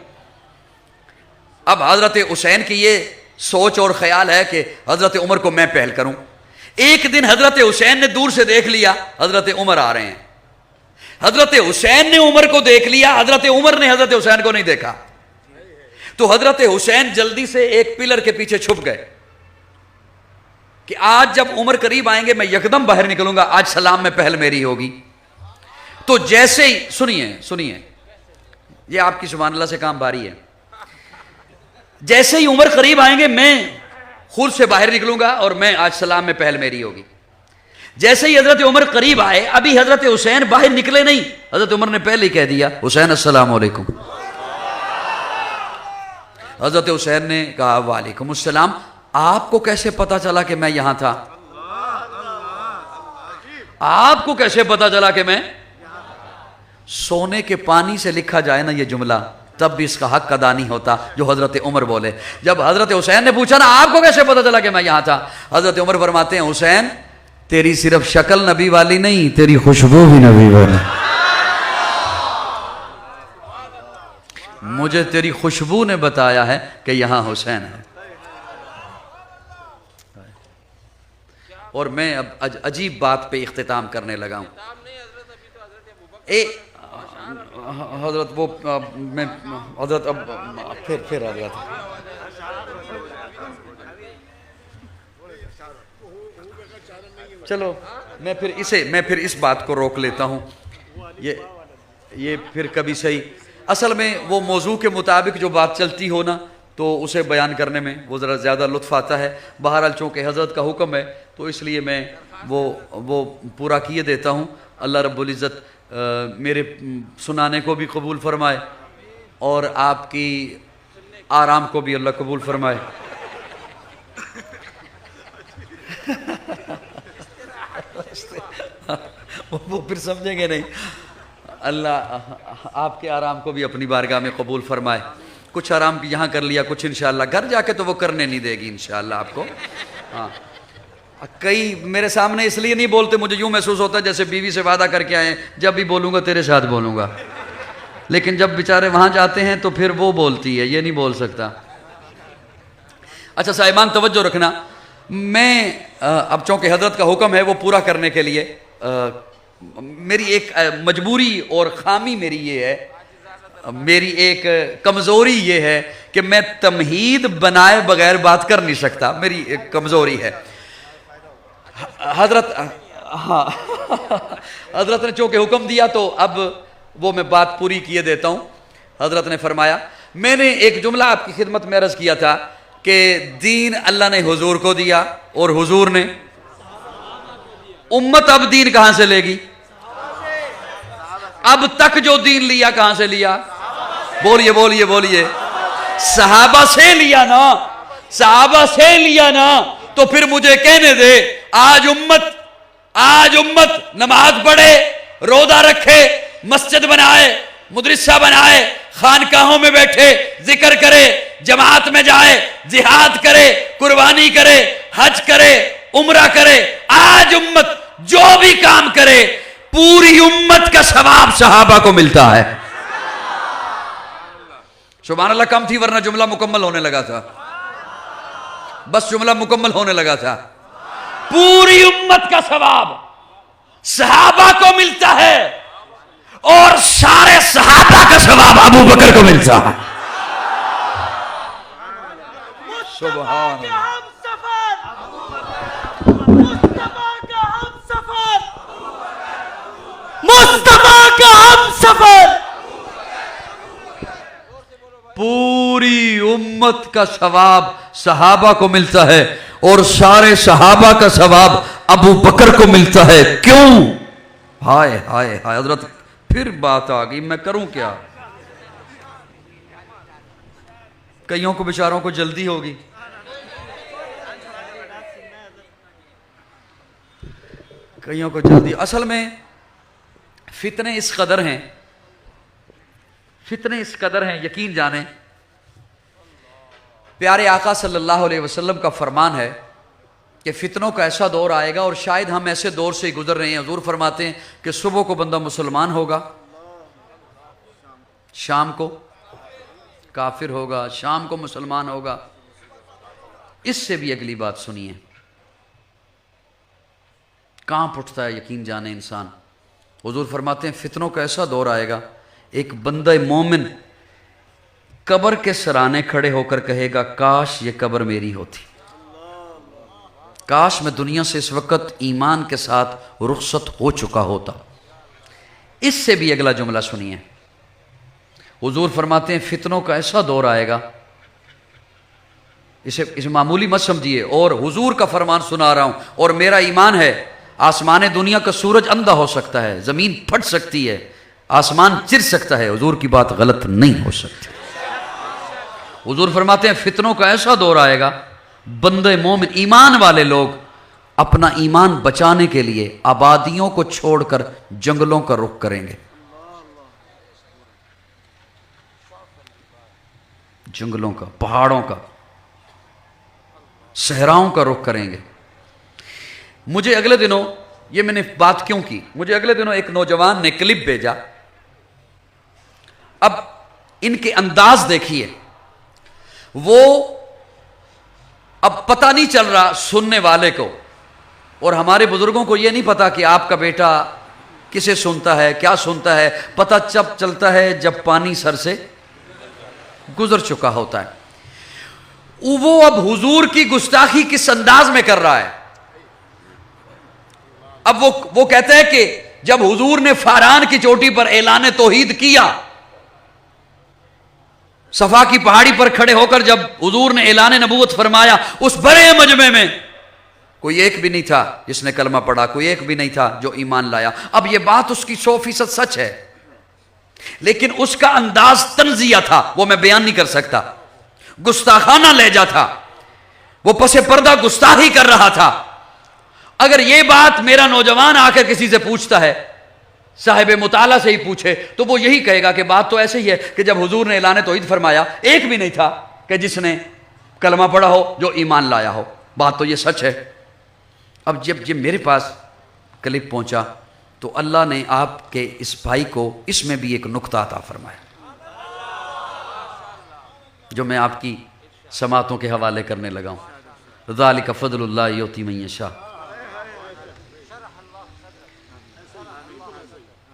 अब हजरत हुसैन की ये सोच और ख्याल है कि हजरत उमर को मैं पहल करूं। एक दिन हजरत हुसैन ने दूर से देख लिया हजरत उमर आ रहे हैं। हजरत हुसैन ने उमर को देख लिया, हजरत उमर ने हजरत हुसैन को नहीं देखा। तो हजरत हुसैन जल्दी से एक पिलर के पीछे छुप गए कि आज जब उमर करीब आएंगे मैं यकदम बाहर निकलूंगा, आज सलाम में पहल मेरी होगी। तो जैसे ही, सुनिए ये आपकी सुभान अल्लाह से काम बारी है, जैसे ही उमर करीब आएंगे मैं खुद से बाहर निकलूंगा और मैं आज सलाम में पहल मेरी होगी। जैसे ही हजरत उमर करीब आए, अभी हजरत हुसैन बाहर निकले नहीं, हजरत उमर ने पहले ही कह दिया हुसैन अस्सलाम वालेकुम। हज़रत हुसैन ने कहा वालेकुम अस्सलाम, आपको कैसे पता चला कि मैं यहाँ था? आपको कैसे पता चला कि मैं? सोने के पानी से लिखा जाए ना ये जुमला, तब भी इसका हक अदा नहीं होता जो हज़रत उमर बोले। जब हज़रत हुसैन ने पूछा ना आपको कैसे पता चला कि मैं यहाँ था, हज़रत उमर फरमाते हैं हुसैन तेरी सिर्फ शक्ल नबी वाली नहीं, तेरी खुशबू भी नबी वाली। मुझे तेरी खुशबू ने बताया है कि यहाँ हुसैन है। और मैं अब अजीब बात पे इख्तिताम करने लगा हूँ। हजरत वो मैं हजरत अब फिर आ गया था। चलो मैं फिर इस बात को रोक लेता हूँ। ये फिर कभी सही, असल में वो मौजू के मुताबिक जो बात चलती हो ना तो उसे बयान करने में वो ज़रा ज़्यादा लुत्फ़ आता है। बहरहाल चूँकि हज़रत का हुक्म है तो इसलिए मैं वो पूरा किए देता हूँ। अल्लाह रब्बुल इज़्ज़त मेरे सुनाने को भी कबूल फरमाए और आपकी आराम को भी अल्लाह कबूल फरमाए। वो फिर समझेंगे नहीं। अल्लाह आपके आराम को भी अपनी बारगाह में कबूल फरमाए। कुछ आराम यहाँ कर लिया, कुछ इंशाअल्लाह घर जाके तो वो करने नहीं देगी इंशाअल्लाह आपको। हाँ, कई मेरे सामने इसलिए नहीं बोलते, मुझे यूँ महसूस होता है जैसे बीवी से वादा करके आए जब भी बोलूँगा तेरे साथ बोलूँगा, लेकिन जब बेचारे वहाँ जाते हैं तो फिर वो बोलती है, ये नहीं बोल सकता। अच्छा साहिबान तवज्जो रखना, मैं अब चूँकि हज़रत का हुक्म है वो पूरा करने के लिए मेरी एक मजबूरी और ख़ामी मेरी ये है, मेरी एक कमज़ोरी ये है कि मैं तमहीद बनाए बगैर बात कर नहीं सकता, मेरी एक कमज़ोरी है। हज़रत हाँ हज़रत ने चूँकि हुक्म दिया तो अब वो मैं बात पूरी किए देता हूँ। हज़रत ने फरमाया, मैंने एक जुमला आपकी खिदमत में अर्ज़ किया था कि दीन अल्लाह ने हुजूर को दिया और हुजूर ने उम्मत अब दीन कहाँ से लेगी? अब तक जो दीन लिया कहाँ से लिया? बोलिए बोलिए बोलिए। सहाबा से लिया ना, सहाबा से लिया ना। तो फिर मुझे कहने दे, आज उम्मत नमाज पढ़े, रोजा रखे, मस्जिद बनाए, मुदरिसा बनाए, खानकाहों में बैठे जिक्र करे, जमात में जाए, जिहाद करे, कुर्बानी करे, हज करे, उम्रा करे। आज उम्मत जो भी काम करे पूरी उम्मत का सवाब सहाबा को मिलता है। सुभान अल्लाह कम थी वरना जुमला मुकम्मल होने लगा था, बस जुमला मुकम्मल होने लगा था। पूरी उम्मत का सवाब सहाबा को मिलता है और सारे सहाबा का सवाब अबू बकर को मिलता है। सुभान अल्लाह। मुस्तफा का हम सफर, पूरी उम्मत का सवाब सहाबा को मिलता है और सारे सहाबा का सवाब अबू बकर को मिलता है। क्यों? हाय हाय हाय हजरत, फिर बात आ गई, मैं करूं क्या? कईयों को बेचारों को जल्दी होगी, कईयों को जल्दी। असल में फितने इस कदर हैं, फितने इस कदर हैं, यकीन जाने प्यारे आका सल्लल्लाहु अलैहि वसल्लम का फरमान है कि फितनों का ऐसा दौर आएगा और शायद हम ऐसे दौर से गुजर रहे हैं। हुजूर फरमाते हैं कि सुबह को बंदा मुसलमान होगा, शाम को काफिर होगा, शाम को मुसलमान होगा। इससे भी अगली बात सुनिए, कांप उठता है यकीन जाने इंसान। हुजूर फरमाते हैं फितनों का ऐसा दौर आएगा, एक बंदा मोमिन कब्र के सराने खड़े होकर कहेगा काश ये कब्र मेरी होती, काश मैं दुनिया से इस वक्त ईमान के साथ रुखसत हो चुका होता। इससे भी अगला जुमला सुनिए, हुजूर फरमाते हैं फितनों का ऐसा दौर आएगा, इसे मामूली मत समझिए, और हुजूर का फरमान सुना रहा हूं और मेरा ईमान है, आसमान दुनिया का सूरज अंधा हो सकता है, जमीन फट सकती है, आसमान चिर सकता है, हुजूर की बात गलत नहीं हो सकती। हुजूर फरमाते हैं फितनों का ऐसा दौर आएगा, बंदे मोमिन ईमान वाले लोग अपना ईमान बचाने के लिए आबादियों को छोड़कर जंगलों का रुख करेंगे, जंगलों का, पहाड़ों का, सहराओं का रुख करेंगे। मुझे अगले दिनों, ये मैंने बात क्यों की, मुझे अगले दिनों एक नौजवान ने क्लिप भेजा। अब इनके अंदाज देखिए, वो अब पता नहीं चल रहा सुनने वाले को और हमारे बुजुर्गों को यह नहीं पता कि आपका बेटा किसे सुनता है, क्या सुनता है। पता जब चलता है जब पानी सर से गुजर चुका होता है। वो अब हुजूर की गुस्ताखी किस अंदाज में कर रहा है। अब वो कहते हैं कि जब हुजूर ने फारान की चोटी पर ऐलान तौहीद किया, सफा की पहाड़ी पर खड़े होकर जब हुजूर ने ऐलान नबूवत फरमाया, उस बड़े मजमे में कोई एक भी नहीं था जिसने कलमा पढ़ा, कोई एक भी नहीं था जो ईमान लाया। अब यह बात उसकी 100% सच है, लेकिन उसका अंदाज तंजिया था, वो मैं बयान नहीं कर सकता। गुस्ताखाना लहजा था, वो पसे पर्दा गुस्ताखी कर रहा था। अगर यह बात मेरा नौजवान आकर किसी से पूछता है, साहिब मुताला से ही पूछे, तो वो यही कहेगा कि बात तो ऐसे ही है कि जब हुजूर ने ऐलान तौहीद फरमाया, एक भी नहीं था कि जिसने कलमा पढ़ा हो, जो ईमान लाया हो। बात तो ये सच है। अब जब ये मेरे पास क्लिप पहुंचा तो अल्लाह ने आपके इस भाई को इसमें भी एक नुक्ता अता फरमाया, जो मैं आपकी समातों के हवाले करने लगा हूं। ज़ालिका फ़ज़लुल्लाह युती मन यशा।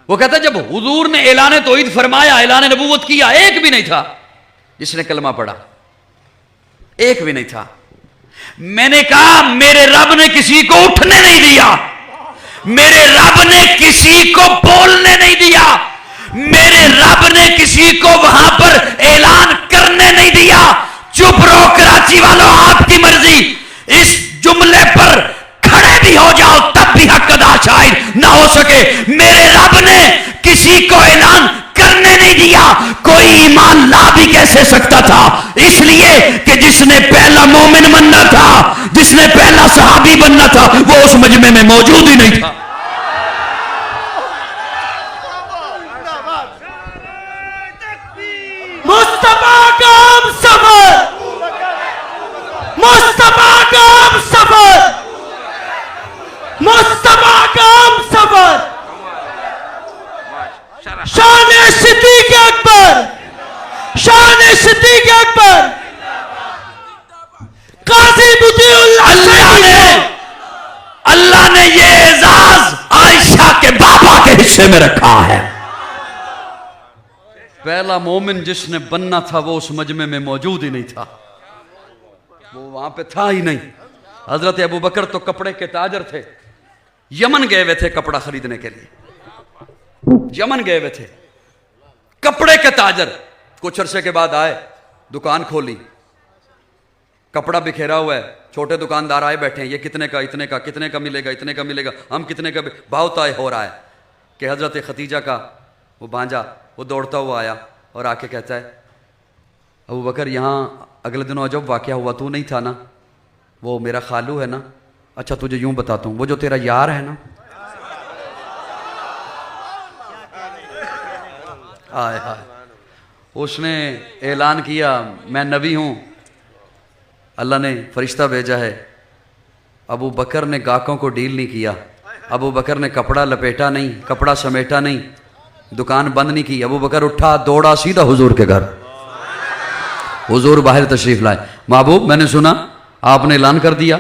वो कहता है जब हुजूर ने ऐलान तौहीद फरमाया, ऐलान नबूवत किया, एक भी नहीं था जिसने कलमा पढ़ा, एक भी नहीं था। मैंने कहा मेरे रब ने किसी को उठने नहीं दिया, मेरे रब ने किसी को बोलने नहीं दिया, मेरे रब ने किसी को वहां पर ऐलान करने नहीं दिया। चुप रहो कराची वालों, आपकी मर्जी। इस जुमले पर खड़े भी हो जाओ तब भी हक अदा शायद ना हो सके। मेरे रब ने किसी को ऐलान करने नहीं दिया। कोई ईमान ला भी कैसे सकता था? इसलिए कि जिसने पहला मोमिन बनना था, जिसने पहला सहाबी बनना था, वो उस मजमे में मौजूद ही नहीं था। मुस्तफा का हम सफर, मुस्तफा का हम सफर, मुस्तफा का हम सफर। शान सिद्दीक़ अकबर, शान सिद्दीक़ अकबर, काजी अल्लाह ने ये एजाज आयशा के बाबा के हिस्से में रखा है। पहला मोमिन जिसने बनना था वो उस मजमे में मौजूद ही नहीं था, वो वहां पे था ही नहीं। हजरत अबू बकर तो कपड़े के ताजर थे, यमन गए हुए थे कपड़ा खरीदने के लिए, यमन गए हुए थे कपड़े के ताजर। कुछ अरसे के बाद आए, दुकान खोली, कपड़ा बिखेरा हुआ है, छोटे दुकानदार आए बैठे हैं, ये कितने का, इतने का, कितने का मिलेगा, इतने का मिलेगा, हम कितने का, भाव तय हो रहा है। कि हजरत खतीजा का वो भांजा वो दौड़ता हुआ आया और आके कहता है, अबू बकर यहाँ अगले दिनों जब वाकया हुआ तू नहीं था ना, वो मेरा खालू है ना, अच्छा तुझे यूं बताता हूँ, वो जो तेरा यार है ना, हाय हाय, उसने ऐलान किया मैं नबी हूँ, अल्लाह ने फरिश्ता भेजा है। अबू बकर ने गाहकों को डील नहीं किया, अबू बकर ने कपड़ा लपेटा नहीं, कपड़ा समेटा नहीं, दुकान बंद नहीं की। अबू बकर उठा, दौड़ा सीधा हुजूर के घर। हुजूर बाहर तशरीफ लाए, महबूब मैंने सुना आपने ऐलान कर दिया,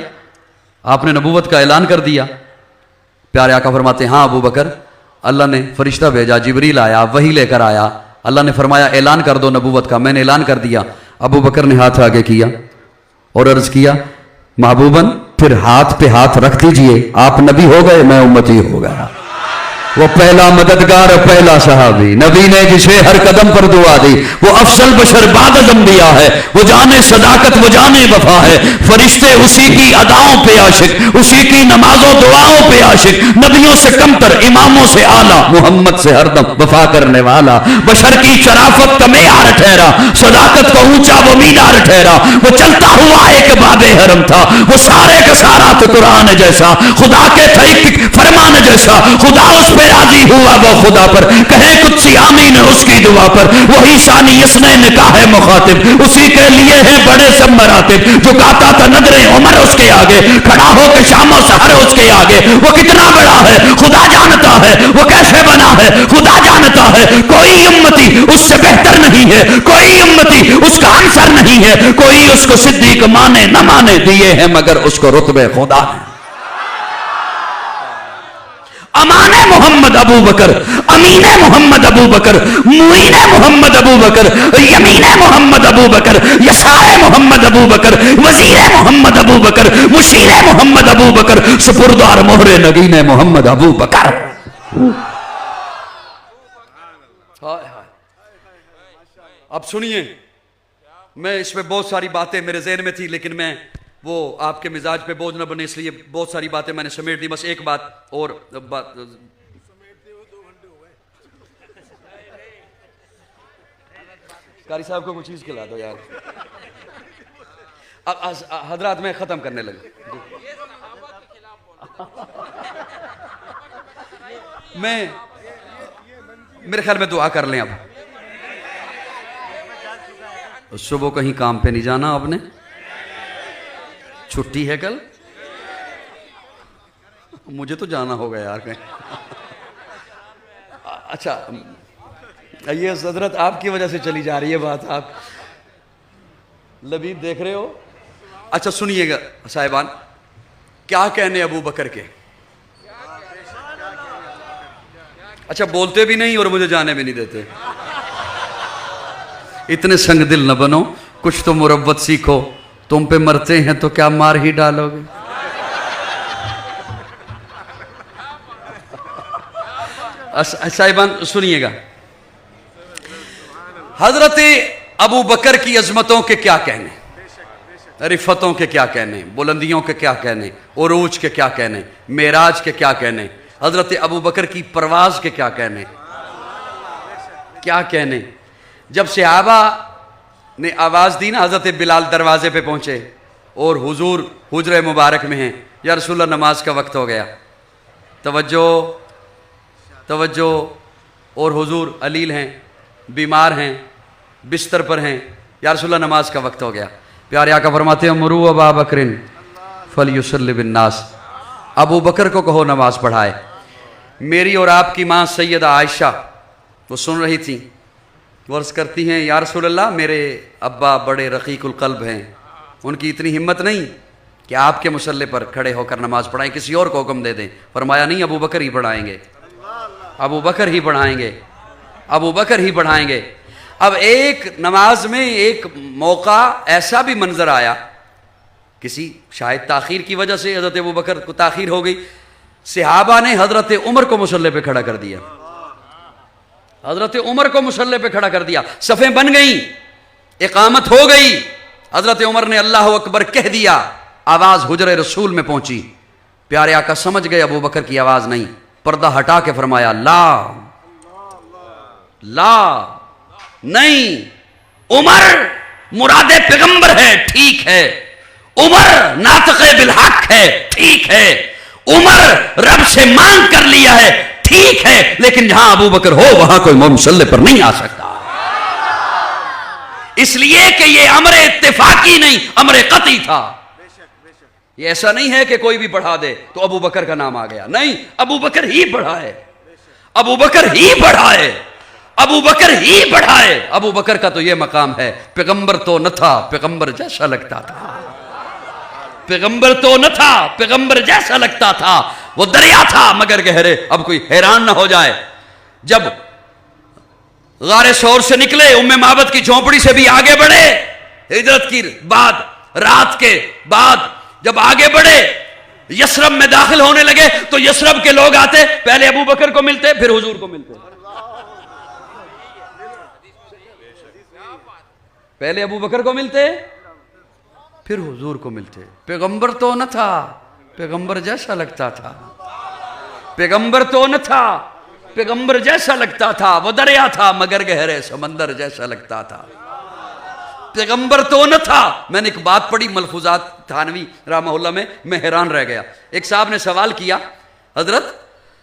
आपने नबूवत का ऐलान कर दिया। प्यारे आका फरमाते हैं, हाँ अबू बकर, अल्लाह ने फरिश्ता भेजा, जिब्रील आया, वही लेकर आया, अल्लाह ने फरमाया ऐलान कर दो नबूवत का, मैंने ऐलान कर दिया। अबू बकर ने हाथ आगे किया और अर्ज किया, महबूबन फिर हाथ पे हाथ रख दीजिए, आप नबी हो गए, मैं उम्मती हो गया। वो पहला मददगार, पहला सहाबी, नबी ने जिसे हर कदम पर दुआ दी, वो अफसल बशर बाद अंबिया है, वो जाने सदाकत, वो जाने वफा है। फरिश्ते उसी की अदाओं पे आशिक, उसी की नमाजों दुआओं पे आशिक, नबियों से कमतर, इमामों से आला, मोहम्मद से हरदम वफा करने वाला। बशर की शराफत का मेयार ठहरा, सदाकत का ऊंचा वो मीनार ठहरा। वो चलता हुआ एक बाबे हरम था, वो सारे का सारा तो कुरान जैसा, खुदा के थे फरमान जैसा। खुदा उस पे राजी हुआ, वो खुदा पर कहे कुछ आमीन उसकी दुआ पर। वही शानी इसने निकाह मुखातिब, उसी के लिए है बड़े सब मरातिब। जो गाता था नजरे उमर उसके आगे, खड़ा होकर शामों सहर उसके आगे। वो कितना बड़ा है खुदा जानता है, वो कैसे बना है खुदा जानता है। कोई उम्मती उससे बेहतर नहीं है, कोई उम्मती उसका आंसर नहीं है। कोई उसको सिद्दीक माने न माने, दिए हैं मगर उसको रुतबे खुदा है। अमाने मोहम्मद अबू बकर, अमीने मोहम्मद अबू बकर, मुईने मोहम्मद अबू बकर, यमीने मोहम्मद अबू बकर, यसारे मोहम्मद अबू बकर, वजीरे मोहम्मद अबू बकर, मुशीरे मोहम्मद अबू बकर, सुपुरदार मोहरे नगीने मोहम्मद अबू बकर। अब सुनिए, मैं इसमें बहुत सारी बातें मेरे जहन में थी, लेकिन मैं वो आपके मिजाज पे बोझ न बने इसलिए बहुत सारी बातें मैंने समेट दी। बस एक बात और कारी साहब को कुछ चीज खिला दो यार। अब हजरात में खत्म करने लगे। मैं मेरे ख्याल में दुआ कर लें। अब सुबह कहीं काम पे नहीं जाना आपने? छुट्टी है कल? मुझे तो जाना होगा यार कहीं। अच्छा, ये हजरत आपकी वजह से चली जा रही है बात। आप लबीब देख रहे हो? अच्छा सुनिएगा साहिबान, क्या कहने अबू बकर के। अच्छा बोलते भी नहीं और मुझे जाने भी नहीं देते। इतने संग दिल न बनो, कुछ तो मुरब्बत सीखो। तुम पे मरते हैं तो क्या मार ही डालोगे। साहिबान सुनिएगा, हजरत अबू बकर की अजमतों के क्या कहने, रिफतों के क्या कहने, बुलंदियों के क्या कहने, उरूज के क्या कहने, मेराज के क्या कहने, हजरत अबू बकर की परवाज के क्या कहने, क्या कहने। जब सहाबा ने आवाज़ दी ना, हजरत बिलाल दरवाजे पे पहुंचे और हुजूर हुजरे मुबारक में हैं, या रसूलल्लाह नमाज का वक्त हो गया, तवज्जो तवज्जो, और हुजूर अलील हैं, बीमार हैं, बिस्तर पर हैं, या रसूलल्लाह नमाज का वक्त हो गया। प्यारे आका फरमाते हैं मुरू अबा बकरिन फलयुसल्लि बिन्नास, अबू बकर को कहो नमाज पढ़ाए। मेरी और आपकी माँ सैयदा आयशा वो सुन रही थी, वर्ष करती हैं या रसूलल्लाह मेरे अब्बा बड़े रकीकुल कल्ब हैं, उनकी इतनी हिम्मत नहीं कि आपके मुसल्ले पर खड़े होकर नमाज पढ़ाएं, किसी और को हुक्म दे दें। फरमाया नहीं, अबू बकर ही पढ़ाएंगे, अबू बकर ही पढ़ाएंगे, अबू बकर ही पढ़ाएंगे। अब एक नमाज में एक मौका ऐसा भी मंजर आया, किसी शायद ताखीर की वजह से हजरत अबू बकर को ताखीर हो गई, सहाबा ने हजरत उमर को मुसल्ले पे खड़ा कर दिया, हजरत उमर को मुसल्ले पे खड़ा कर दिया। सफ़ें बन गई, इकामत हो गई, हजरत उमर ने अल्लाह अकबर कह दिया, आवाज़ हुजरे रसूल में पहुंची। प्यारे आका समझ गए अबू बकर की आवाज़ नहीं, पर्दा हटा के फरमाया ला ला नहीं, उमर मुरादे पैगंबर है, ठीक है, उमर नातक़े बिलहक है, ठीक है, उमर रब से मांग कर लिया है, ठीक है, लेकिन जहां अबू बकर हो वहां कोई मुसल्ले पर नहीं आ सकता। इसलिए कि ये अमर इत्तेफाकी नहीं, अमर कती था। ये ऐसा नहीं है कि कोई भी बढ़ा दे तो अबू बकर का नाम आ गया, नहीं, अबू बकर ही बढ़ाए, अबू बकर ही बढ़ाए, अबू बकर ही बढ़ाए। अबू बकर का तो ये मकाम है, पैगंबर तो न था, पैगंबर जैसा लगता था, पैगंबर तो न था, पैगंबर जैसा लगता था, वो दरिया था मगर गहरे। अब कोई हैरान ना हो जाए, जब गारे शौर से निकले, उम्मे माबद की झोंपड़ी से भी आगे बढ़े, हिजरत की बाद, रात के बाद जब आगे बढ़े यसरब में दाखिल होने लगे तो यसरब के लोग आते, पहले अबू बकर को मिलते, फिर हुजूर को मिलते। पहले अबू बकर को मिलते, फिर हुजूर को मिलते। पैगंबर तो न था, पैगंबर जैसा लगता था। पैगंबर तो न था, पैगंबर जैसा लगता था। वो दरिया था मगर गहरे समंदर जैसा लगता था। पैगंबर तो न था। मैंने एक बात पढ़ी मलफूजात थानवी रहमहुल्लाह में, मैं हैरान रह गया। एक साहब ने सवाल किया, हजरत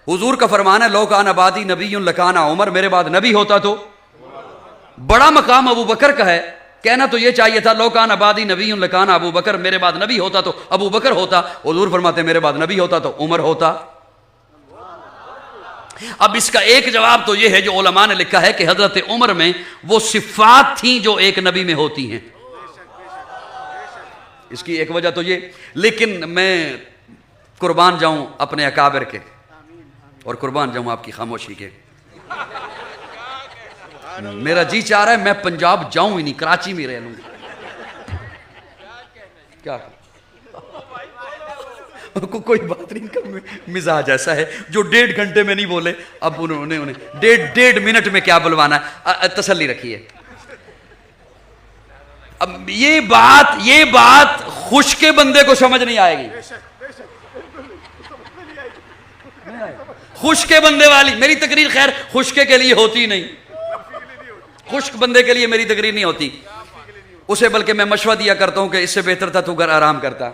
हुजूर का फरमान है लो कान आबादी नबीयुन लकाना उमर, मेरे बाद नबी होता तो? बड़ा मकाम अबू बकर का है, कहना तो ये चाहिए था लो कान आबादी नबीयुन लकाना अबू बकर, मेरे बाद नबी होता तो अबू बकर होता। हुजूर फरमाते मेरे बाद नबी होता तो उमर होता। अब इसका एक जवाब तो यह है जो उलमा ने लिखा है कि हजरत उमर में वो सिफात थी जो एक नबी में होती हैं। इसकी एक वजह तो ये, लेकिन मैं कुर्बान जाऊं अपने अकाबिर के और कुर्बान जाऊं आपकी खामोशी के। मेरा जी चाह रहा है मैं पंजाब जाऊं ही नहीं, कराची में रह लूंगा। क्या कोई बात नहीं, इनका मिजाज ऐसा है जो 1.5 घंटे में नहीं बोले, अब उन्हें 1.5 मिनट में क्या बुलवाना है, तसल्ली रखिए। अब ये बात खुश के बंदे को समझ नहीं आएगी। खुश के बंदे वाली मेरी तकरीर खैर खुशके के लिए होती नहीं, खुश्क बंदे के लिए मेरी तकरीर नहीं होती। उसे बल्कि मैं मशवरा दिया करता हूं कि इससे बेहतर था तू घर आराम करता।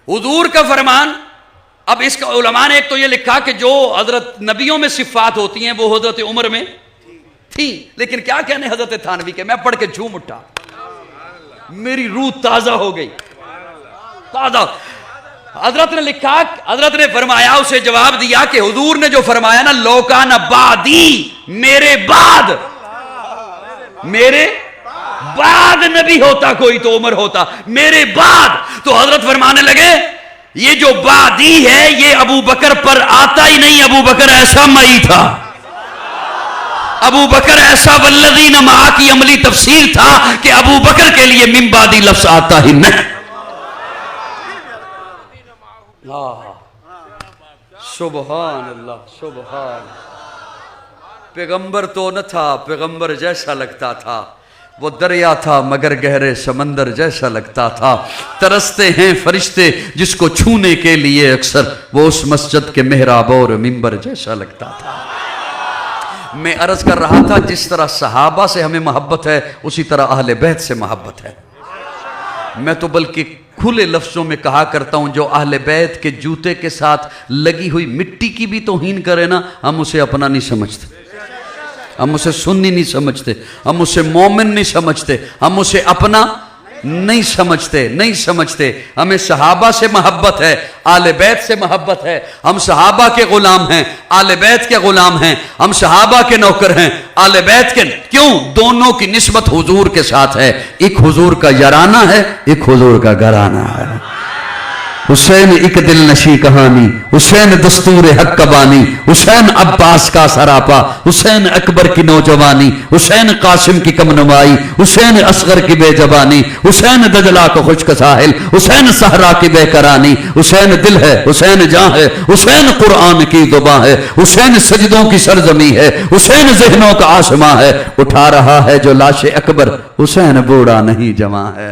हुजूर का फरमान, अब इसका उलमा ने एक तो ये लिखा कि जो हजरत नबियों में सिफात होती हैं वो हजरत उमर में थी, लेकिन क्या कहने हजरत थानवी के, मैं पढ़ के झूम उठा, मेरी रूह ताजा हो गई, ताजा। हजरत ने लिखा, हजरत ने फरमाया, उसे जवाब दिया कि हुजूर ने जो फरमाया ना लोकान बादी, मेरे बाद नबी होता कोई तो उमर होता, मेरे बाद। तो हजरत फरमाने लगे ये जो बादी है ये अबू बकर पर आता ही नहीं, अबू बकर ऐसा मई था, अबू बकर ऐसा वल्लज़ीना माअ की अमली तफसीर था कि अबू बकर के लिए मिन बादी लफ्ज़ आता ही नहीं। सुबहान अल्लाह, सुबहान। पैगंबर तो न था, पैगंबर जैसा लगता था। वो दरिया था मगर गहरे समंदर जैसा लगता था। तरसते हैं फरिश्ते जिसको छूने के लिए अक्सर, वो उस मस्जिद के मेहराब और मिंबर जैसा लगता था। मैं अर्ज कर रहा था जिस तरह सहाबा से हमें मोहब्बत है उसी तरह अहले बैत से मोहब्बत है। मैं तो बल्कि खुले लफ्जों में कहा करता हूं जो अहले बैत के जूते के साथ लगी हुई मिट्टी की भी तौहीन करे ना, हम उसे अपना नहीं समझते, हम उसे सुन्नी नहीं समझते, हम उसे मोमिन नहीं समझते, हम उसे अपना नहीं समझते। हमें सहाबा से मोहब्बत है, आले बैत से मोहब्बत है। हम सहाबा के गुलाम हैं, आले बैत के गुलाम हैं। हम सहाबा के नौकर हैं, आले बैत के क्यों? दोनों की निस्बत हुजूर के साथ है। एक हुजूर का याराना है, एक हुजूर का घराना है। हुसैन एक दिल नशी कहानी, हुसैन दस्तूर हक कबानी, हुसैन अब्बास का सरापा, हुसैन अकबर की नौजवानी, हुसैन कासिम की कमनुमाई, हुसैन असगर की बेजबानी, हुसैन दजला को खुश्क साहिल, हुसैन सहरा की बेकरानी, हुसैन दिल है, हुसैन जान है, हुसैन कुरान की जुबां है, हुसैन सजदों की सरजमी है, हुसैन ज़हनों का आसमां है। उठा रहा है जो लाशे अकबर, हुसैन बूढ़ा नहीं जवां है।